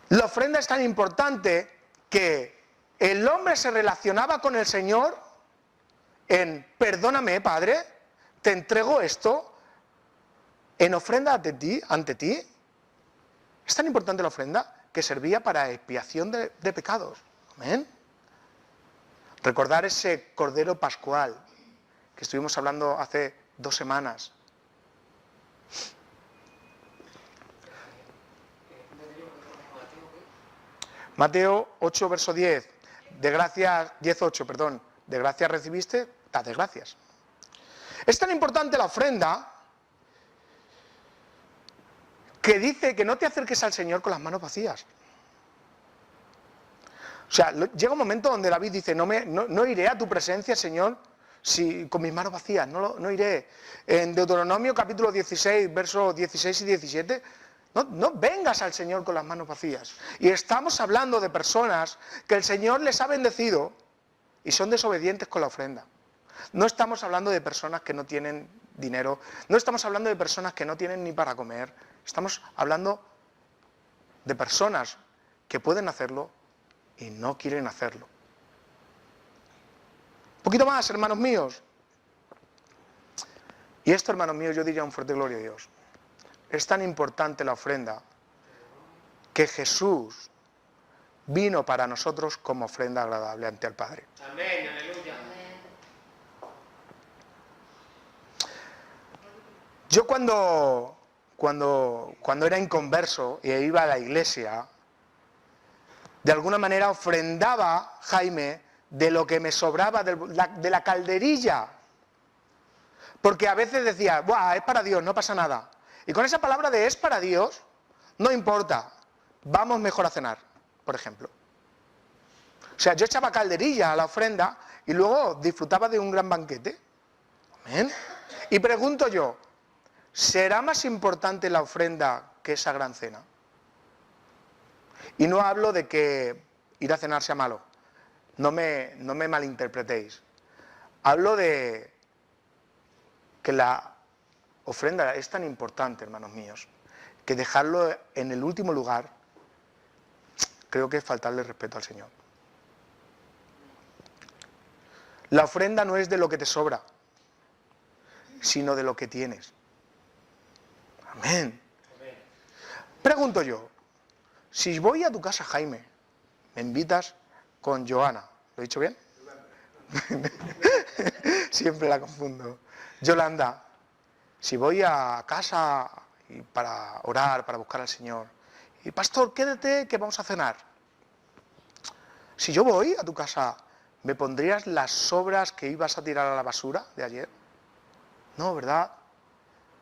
La ofrenda es tan importante que el hombre se relacionaba con el Señor en: perdóname, Padre, te entrego esto en ofrenda ante ti. Es tan importante la ofrenda que servía para expiación de pecados. Amén. Recordar ese Cordero Pascual que estuvimos hablando hace 2 semanas. Mateo 8, verso 10. De gracia, 10:8, perdón. De gracia recibiste, date gracias. Es tan importante la ofrenda que dice que no te acerques al Señor con las manos vacías. O sea, llega un momento donde David dice: no iré a tu presencia, Señor, con mis manos vacías, no iré. En Deuteronomio capítulo 16, versos 16 y 17, no vengas al Señor con las manos vacías. Y estamos hablando de personas que el Señor les ha bendecido y son desobedientes con la ofrenda. No estamos hablando de personas que no tienen dinero, no estamos hablando de personas que no tienen ni para comer, estamos hablando de personas que pueden hacerlo y no quieren hacerlo. Un poquito más, hermanos míos. Y esto, hermanos míos, yo diría un fuerte gloria a Dios. Es tan importante la ofrenda que Jesús vino para nosotros como ofrenda agradable ante el Padre. Amén, aleluya. Yo cuando era inconverso e iba a la iglesia, de alguna manera ofrendaba, Jaime, de lo que me sobraba de la calderilla. Porque a veces decía: ¡buah, es para Dios, no pasa nada! Y con esa palabra de es para Dios, no importa, vamos mejor a cenar, por ejemplo. O sea, yo echaba calderilla a la ofrenda y luego disfrutaba de un gran banquete. ¿Amén? Y pregunto yo, ¿será más importante la ofrenda que esa gran cena? Y no hablo de que ir a cenar sea malo, no me malinterpretéis. Hablo de que la ofrenda es tan importante, hermanos míos, que dejarlo en el último lugar, creo que es faltarle respeto al Señor. La ofrenda no es de lo que te sobra, sino de lo que tienes. Amén. Pregunto yo, si voy a tu casa, Jaime, me invitas con Joana, ¿lo he dicho bien? Siempre la confundo. Yolanda, si voy a casa para orar, para buscar al Señor, y pastor, quédate que vamos a cenar. Si yo voy a tu casa, ¿me pondrías las sobras que ibas a tirar a la basura de ayer? No, ¿verdad?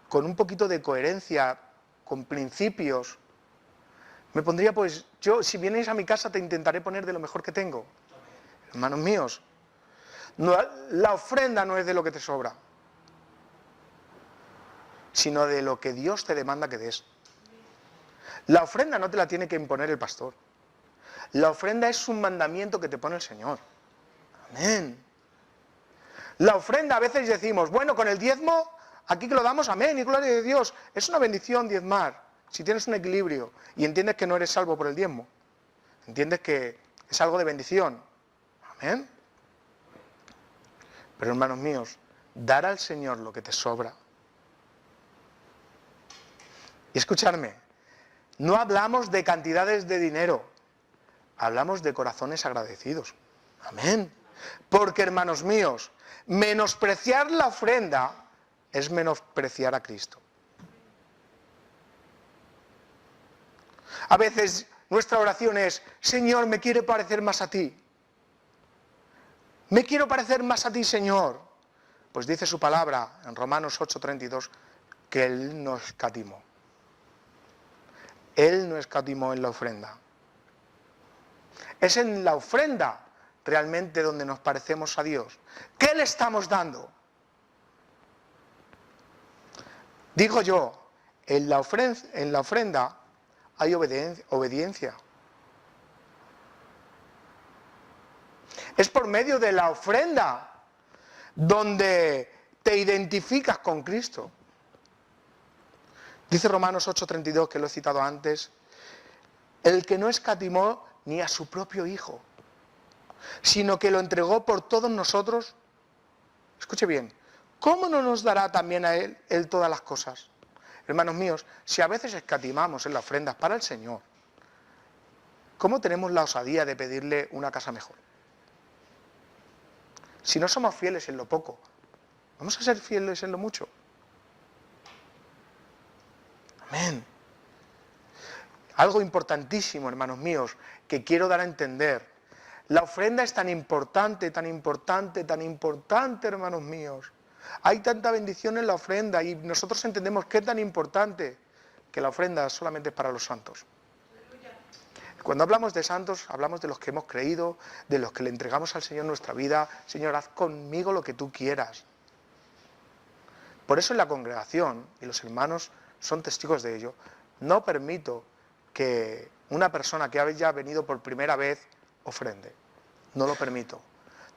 Con un poquito de coherencia, con principios. Me pondría, pues, yo, si vienes a mi casa, te intentaré poner de lo mejor que tengo. Hermanos míos, no, la ofrenda no es de lo que te sobra, sino de lo que Dios te demanda que des. La ofrenda no te la tiene que imponer el pastor. La ofrenda es un mandamiento que te pone el Señor. Amén. La ofrenda a veces decimos, bueno, con el diezmo, aquí que lo damos, amén, y gloria de Dios. Es una bendición diezmar, si tienes un equilibrio y entiendes que no eres salvo por el diezmo. Entiendes que es algo de bendición. Amén. Pero hermanos míos, dar al Señor lo que te sobra. Y escuchadme, no hablamos de cantidades de dinero, hablamos de corazones agradecidos. Amén. Porque, hermanos míos, menospreciar la ofrenda es menospreciar a Cristo. A veces nuestra oración es, Señor, me quiero parecer más a ti. Me quiero parecer más a ti, Señor. Pues dice su palabra en Romanos 8:32 que Él no escatimó. Él no escatimó en la ofrenda. Es en la ofrenda realmente donde nos parecemos a Dios. ¿Qué le estamos dando? Digo yo, en la ofrenda hay obediencia. Es por medio de la ofrenda donde te identificas con Cristo. Dice Romanos 8:32, que lo he citado antes, el que no escatimó ni a su propio Hijo, sino que lo entregó por todos nosotros. Escuche bien, ¿cómo no nos dará también a Él todas las cosas? Hermanos míos, si a veces escatimamos en las ofrendas para el Señor, ¿cómo tenemos la osadía de pedirle una casa mejor? Si no somos fieles en lo poco, ¿vamos a ser fieles en lo mucho? Amén. Algo importantísimo, hermanos míos, que quiero dar a entender. La ofrenda es tan importante, tan importante, tan importante, hermanos míos. Hay tanta bendición en la ofrenda y nosotros entendemos que es tan importante que la ofrenda solamente es para los santos. Cuando hablamos de santos, hablamos de los que hemos creído, de los que le entregamos al Señor nuestra vida. Señor, haz conmigo lo que tú quieras. Por eso en la congregación, y los hermanos son testigos de ello, no permito que una persona que haya venido por primera vez ofrende. No lo permito.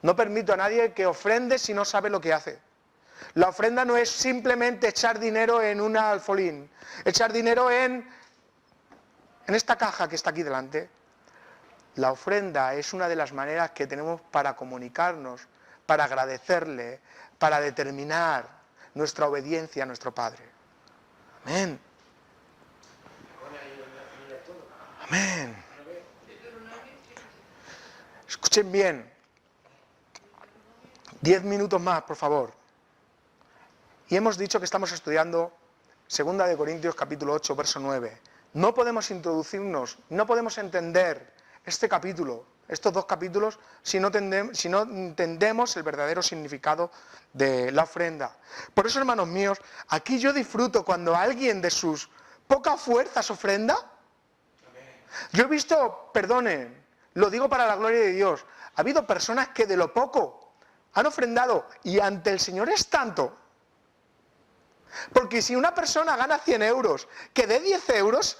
No permito a nadie que ofrende si no sabe lo que hace. La ofrenda no es simplemente echar dinero en un alfolín, echar dinero en esta caja que está aquí delante. La ofrenda es una de las maneras que tenemos para comunicarnos, para agradecerle, para determinar nuestra obediencia a nuestro Padre. Amén. Amén. Escuchen bien. 10 minutos más, por favor. Y hemos dicho que estamos estudiando 2 de Corintios capítulo 8, verso 9. No podemos introducirnos, no podemos entender este capítulo, estos dos capítulos, si no entendemos el verdadero significado de la ofrenda. Por eso, hermanos míos, aquí yo disfruto cuando alguien de sus pocas fuerzas ofrenda. Yo he visto, perdonen, lo digo para la gloria de Dios, ha habido personas que de lo poco han ofrendado y ante el Señor es tanto. Porque si una persona gana 100 euros, que dé 10 euros,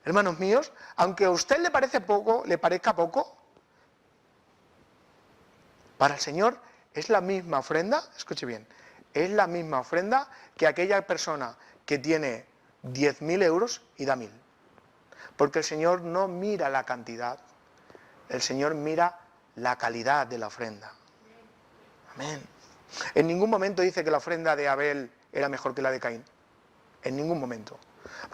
hermanos míos, aunque a usted le parezca poco, para el Señor es la misma ofrenda, escuche bien, es la misma ofrenda que aquella persona que tiene 10.000 euros y da 1.000. Porque el Señor no mira la cantidad, el Señor mira la calidad de la ofrenda. Amén. En ningún momento dice que la ofrenda de Abel era mejor que la de Caín. En ningún momento.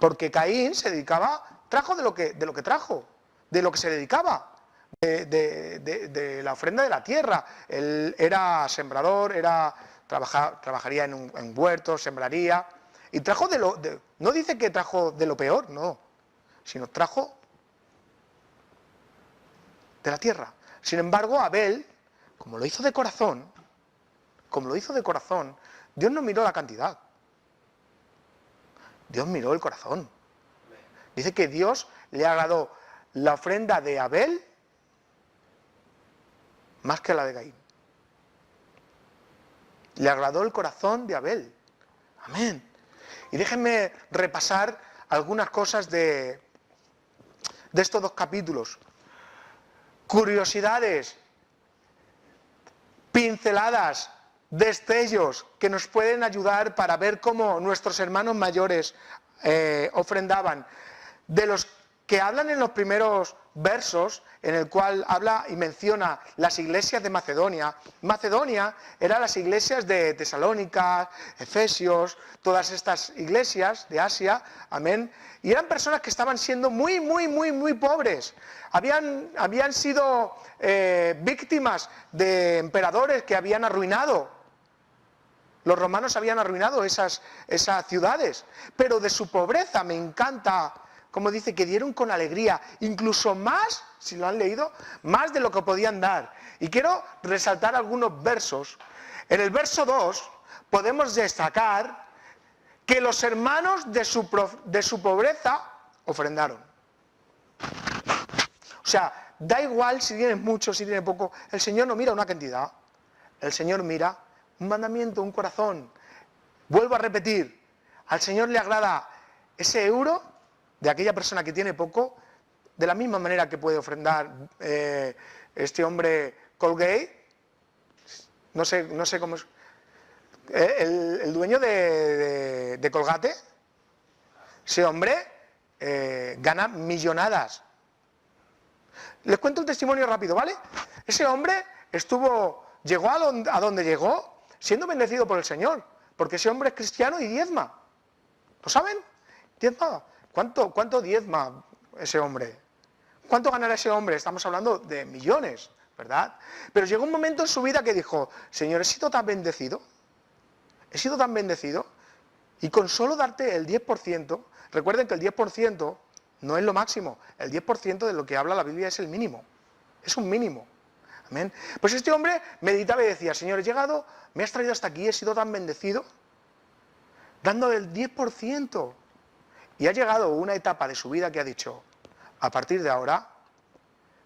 Porque Caín se dedicaba, trajo de lo que trajo, de lo que se dedicaba, de la ofrenda de la tierra. Él era sembrador, trabajaría en huertos, sembraría, y trajo no dice que trajo de lo peor, no, sino trajo de la tierra. Sin embargo, Abel, como lo hizo de corazón, Dios no miró la cantidad. Dios miró el corazón. Dice que Dios le agradó la ofrenda de Abel más que la de Caín. Le agradó el corazón de Abel. Amén. Y déjenme repasar algunas cosas de estos dos capítulos. Curiosidades, pinceladas, destellos que nos pueden ayudar para ver cómo nuestros hermanos mayores ofrendaban. De los que hablan en los primeros versos, en el cual habla y menciona las iglesias de Macedonia. Macedonia eran las iglesias de Tesalónica, Efesios, todas estas iglesias de Asia, amén. Y eran personas que estaban siendo muy pobres. Habían sido víctimas de emperadores que habían arruinado. Los romanos habían arruinado esas ciudades. Pero de su pobreza me encanta, como dice, que dieron con alegría, incluso más, si lo han leído, más de lo que podían dar. Y quiero resaltar algunos versos. En el verso 2 podemos destacar que los hermanos de su pobreza ofrendaron. O sea, da igual si tienes mucho, si tienes poco, el Señor no mira una cantidad, el Señor mira un mandamiento, un corazón. Vuelvo a repetir, al Señor le agrada ese euro de aquella persona que tiene poco, de la misma manera que puede ofrendar este hombre Colgate, no sé cómo es, el dueño de Colgate, ese hombre gana millonadas. Les cuento un testimonio rápido, ¿vale? Ese hombre llegó a donde llegó siendo bendecido por el Señor, porque ese hombre es cristiano y diezma. ¿Lo saben? Diezma. ¿Cuánto diezma ese hombre? ¿Cuánto ganará ese hombre? Estamos hablando de millones, ¿verdad? Pero llegó un momento en su vida que dijo, Señor, he sido tan bendecido, y con solo darte el 10%, recuerden que el 10% no es lo máximo, el 10% de lo que habla la Biblia es el mínimo, es un mínimo. Amén. Pues este hombre meditaba y decía, Señor, he llegado, me has traído hasta aquí, he sido tan bendecido, dando el 10%. Y ha llegado una etapa de su vida que ha dicho, a partir de ahora,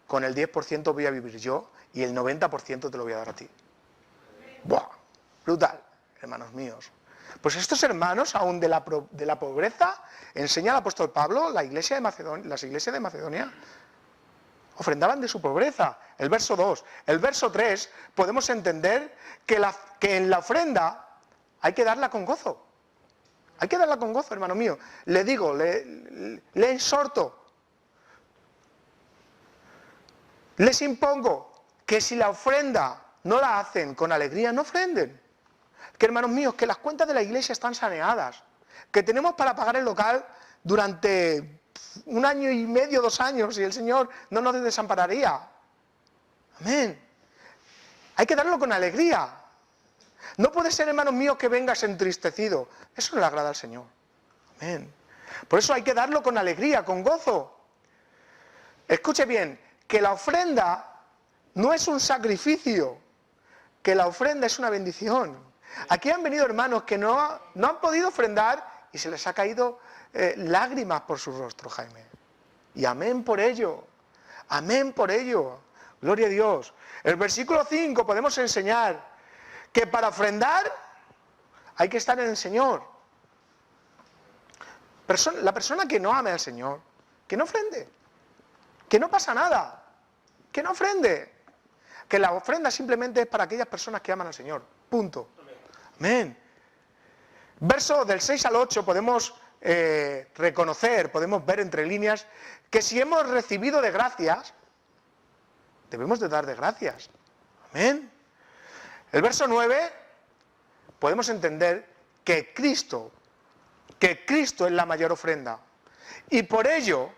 con el 10% voy a vivir yo y el 90% te lo voy a dar a ti. ¡Buah! Brutal, hermanos míos. Pues estos hermanos, aún de la pobreza, enseña el apóstol Pablo, las iglesias de Macedonia, ofrendaban de su pobreza. El verso 2. El verso 3, podemos entender que en la ofrenda hay que darla con gozo. Hay que darla con gozo, hermano mío. Le digo, le exhorto, les impongo que si la ofrenda no la hacen con alegría, no ofrenden. Que, hermanos míos, que las cuentas de la iglesia están saneadas, que tenemos para pagar el local durante 1 año y medio, 2 años, y el Señor no nos desampararía. Amén. Hay que darlo con alegría. No puede ser, hermanos míos, que vengas entristecido. Eso no le agrada al Señor. Amén. Por eso hay que darlo con alegría, con gozo. Escuche bien, que la ofrenda no es un sacrificio, que la ofrenda es una bendición. Aquí han venido hermanos que no han podido ofrendar y se les ha caído lágrimas por su rostro, Jaime. Y amén por ello. Amén por ello. Gloria a Dios. El versículo 5 podemos enseñar que para ofrendar hay que estar en el Señor. La persona que no ame al Señor, que no ofrende, que no pasa nada, que no ofrende, que la ofrenda simplemente es para aquellas personas que aman al Señor, punto. Amén. Verso del 6 al 8 podemos reconocer, podemos ver entre líneas, que si hemos recibido de gracias, debemos de dar de gracias. Amén. El verso 9, podemos entender que Cristo es la mayor ofrenda y por ello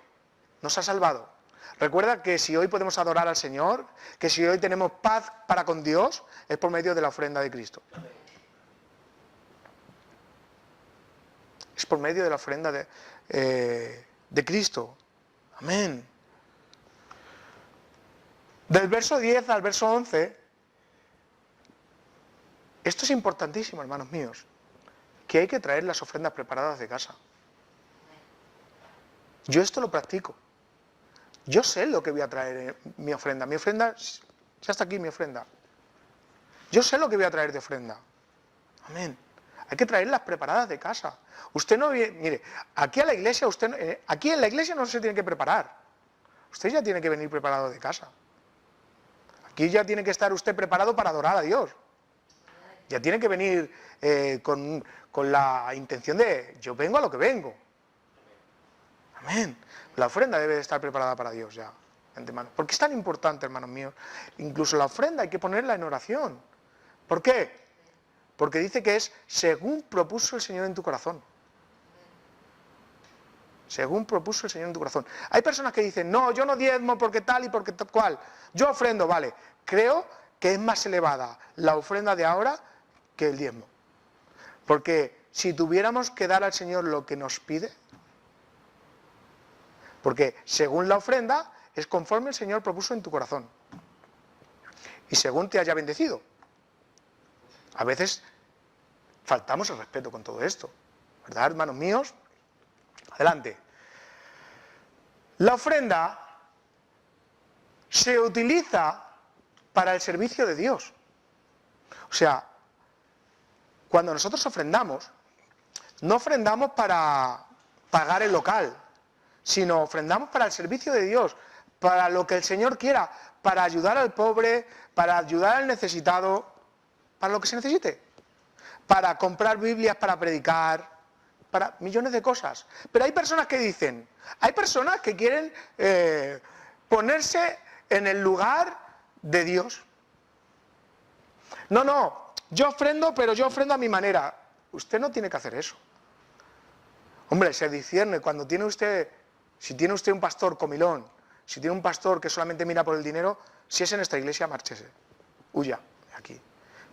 nos ha salvado. Recuerda que si hoy podemos adorar al Señor, que si hoy tenemos paz para con Dios, es por medio de la ofrenda de Cristo. Es por medio de la ofrenda de Cristo. Amén. Del verso 10 al verso 11, esto es importantísimo, hermanos míos, que hay que traer las ofrendas preparadas de casa. Yo esto lo practico. Yo sé lo que voy a traer en mi ofrenda. Mi ofrenda, ya está aquí mi ofrenda. Yo sé lo que voy a traer de ofrenda. Amén. Hay que traerlas preparadas de casa. Usted no viene, mire, aquí a la iglesia, aquí en la iglesia no se tiene que preparar. Usted ya tiene que venir preparado de casa. Aquí ya tiene que estar usted preparado para adorar a Dios. Ya tiene que venir con la intención de, yo vengo a lo que vengo. Amén. La ofrenda debe de estar preparada para Dios ya, de antemano. ¿Por qué es tan importante, hermanos míos? Incluso la ofrenda hay que ponerla en oración. ¿Por qué? Porque dice que es según propuso el Señor en tu corazón. Según propuso el Señor en tu corazón. Hay personas que dicen, no, yo no diezmo porque tal y porque tal cual. Yo ofrendo, vale. Creo que es más elevada la ofrenda de ahora que el diezmo. Porque si tuviéramos que dar al Señor lo que nos pide, porque según la ofrenda es conforme el Señor propuso en tu corazón. Y según te haya bendecido. A veces faltamos el respeto con todo esto. ¿Verdad, hermanos míos? Adelante. La ofrenda se utiliza para el servicio de Dios. O sea, cuando nosotros ofrendamos, no ofrendamos para pagar el local, sino ofrendamos para el servicio de Dios, para lo que el Señor quiera, para ayudar al pobre, para ayudar al necesitado, para lo que se necesite, para comprar Biblias, para predicar, para millones de cosas. Pero hay personas que dicen, hay personas que quieren ponerse en el lugar de Dios. No, yo ofrendo, pero yo ofrendo a mi manera. Usted no tiene que hacer eso. Hombre, se discierne cuando tiene usted, si tiene usted un pastor comilón, si tiene un pastor que solamente mira por el dinero, si es en esta iglesia, márchese, huya de aquí.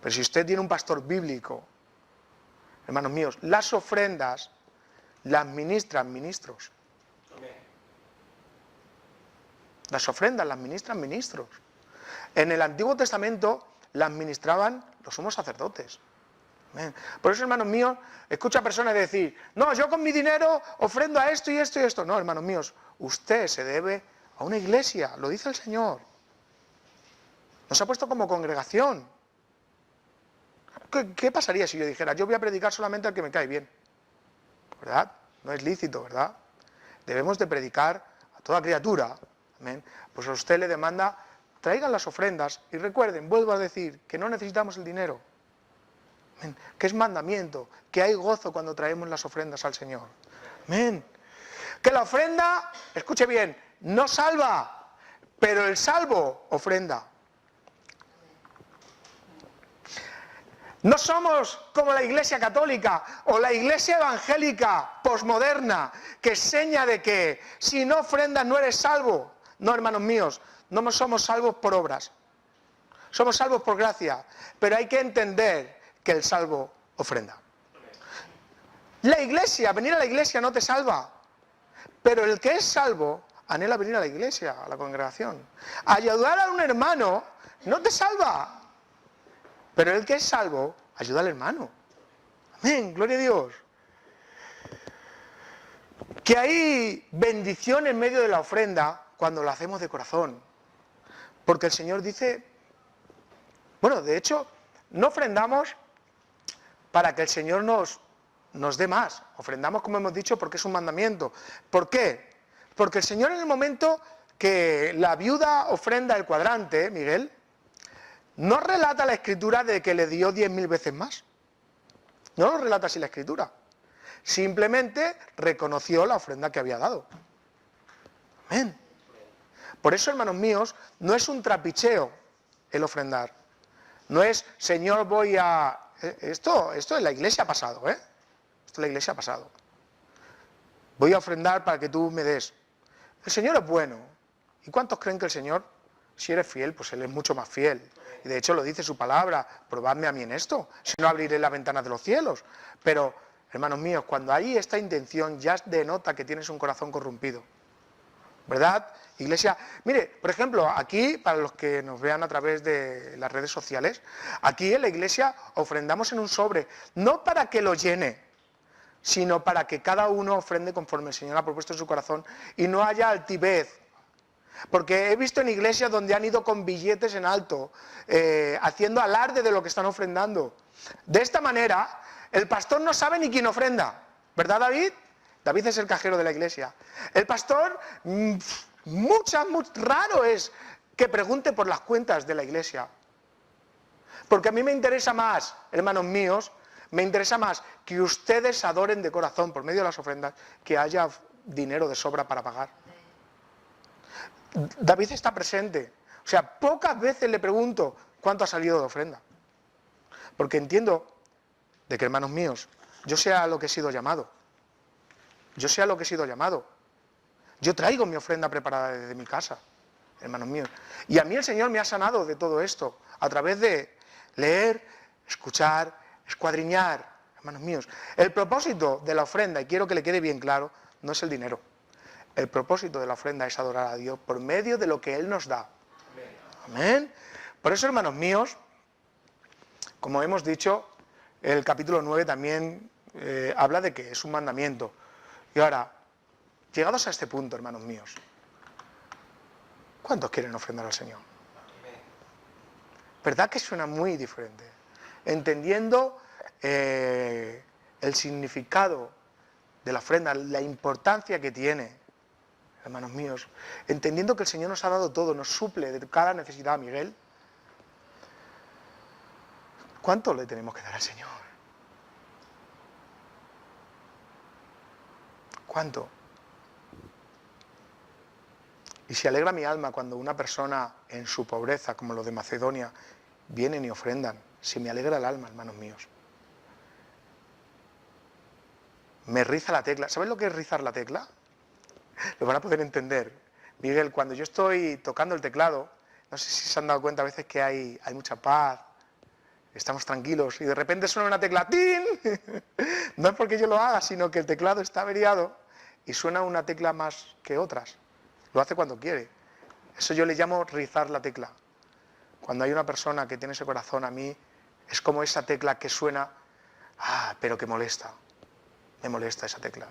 Pero si usted tiene un pastor bíblico, hermanos míos, las ofrendas las ministran ministros. Las ofrendas las ministran ministros. En el Antiguo Testamento las ministraban los sumos sacerdotes. Amén. Por eso, hermanos míos, escucho a personas decir, no, yo con mi dinero ofrendo a esto y esto y esto. No, hermanos míos, usted se debe a una iglesia, lo dice el Señor. Nos ha puesto como congregación. ¿Qué pasaría si yo dijera, yo voy a predicar solamente al que me cae bien? ¿Verdad? No es lícito, ¿verdad? Debemos de predicar a toda criatura. Amén. Pues a usted le demanda, traigan las ofrendas y recuerden, vuelvo a decir, que no necesitamos el dinero. Amén. Que es mandamiento, que hay gozo cuando traemos las ofrendas al Señor. Amén. Que la ofrenda, escuche bien, no salva, pero el salvo ofrenda. No somos como la Iglesia católica o la Iglesia evangélica posmoderna que enseña de que si no ofrendas no eres salvo. No, hermanos míos, no somos salvos por obras. Somos salvos por gracia, pero hay que entender que el salvo ofrenda. La iglesia, venir a la iglesia no te salva, pero el que es salvo anhela venir a la iglesia, a la congregación. Ayudar a un hermano no te salva. Pero el que es salvo, ayuda al hermano. Amén, gloria a Dios. Que hay bendición en medio de la ofrenda cuando la hacemos de corazón. Porque el Señor dice, bueno, de hecho, no ofrendamos para que el Señor nos dé más. Ofrendamos, como hemos dicho, porque es un mandamiento. ¿Por qué? Porque el Señor en el momento que la viuda ofrenda el cuadrante, Miguel, no relata la Escritura de que le dio 10.000 veces más. No lo relata así la Escritura. simplemente reconoció la ofrenda que había dado. Amén. Por eso, hermanos míos, no es un trapicheo el ofrendar. No es, Señor, voy a... Esto en la iglesia ha pasado, ¿eh? Esto en la iglesia ha pasado. Voy a ofrendar para que tú me des. El Señor es bueno. ¿Y cuántos creen que el Señor, si eres fiel, pues Él es mucho más fiel? Y de hecho lo dice su palabra, probadme a mí en esto, si no abriré las ventanas de los cielos. Pero, hermanos míos, cuando hay esta intención ya denota que tienes un corazón corrompido. ¿Verdad? Iglesia, mire, por ejemplo, aquí, para los que nos vean a través de las redes sociales, aquí en la iglesia ofrendamos en un sobre, no para que lo llene, sino para que cada uno ofrende conforme el Señor ha propuesto en su corazón y no haya altivez. Porque he visto en iglesias donde han ido con billetes en alto, haciendo alarde de lo que están ofrendando. De esta manera, el pastor no sabe ni quién ofrenda, ¿verdad, David? David es el cajero de la iglesia. El pastor, muy raro es que pregunte por las cuentas de la iglesia. Porque a mí me interesa más, hermanos míos, me interesa más que ustedes adoren de corazón por medio de las ofrendas, que haya dinero de sobra para pagar. David está presente. O sea, pocas veces le pregunto cuánto ha salido de ofrenda. Porque entiendo de que, hermanos míos, yo sé a lo que he sido llamado. Yo sé a lo que he sido llamado. Yo traigo mi ofrenda preparada desde mi casa, hermanos míos. Y a mí el Señor me ha sanado de todo esto, a través de leer, escuchar, escuadriñar, hermanos míos. El propósito de la ofrenda, y quiero que le quede bien claro, no es el dinero. El propósito de la ofrenda es adorar a Dios por medio de lo que Él nos da. Amén. Por eso, hermanos míos, como hemos dicho, el capítulo 9 también habla de que es un mandamiento. Y ahora, llegados a este punto, hermanos míos, ¿cuántos quieren ofrendar al Señor? ¿Verdad que suena muy diferente? Entendiendo el significado de la ofrenda, la importancia que tiene, hermanos míos, entendiendo que el Señor nos ha dado todo, nos suple de cada necesidad, Miguel, ¿cuánto le tenemos que dar al Señor? ¿Cuánto? Y se alegra mi alma cuando una persona en su pobreza, como los de Macedonia, vienen y ofrendan. Se me alegra el alma, hermanos míos. Me riza la tecla. ¿Sabes lo que es rizar la tecla? Lo van a poder entender. Miguel, cuando yo estoy tocando el teclado, no sé si se han dado cuenta a veces que hay mucha paz, estamos tranquilos y de repente suena una tecla ¡tin! No es porque yo lo haga, sino que el teclado está averiado y suena una tecla más que otras. Lo hace cuando quiere. Eso yo le llamo rizar la tecla. Cuando hay una persona que tiene ese corazón, a mí es como esa tecla que suena, pero que molesta. Me molesta esa tecla.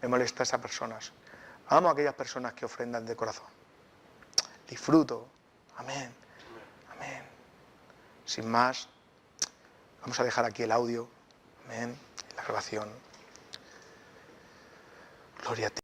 Me molesta a esas personas. Amo a aquellas personas que ofrendan de corazón. Disfruto. Amén. Amén. Sin más, vamos a dejar aquí el audio. Amén. La grabación. Gloria a ti.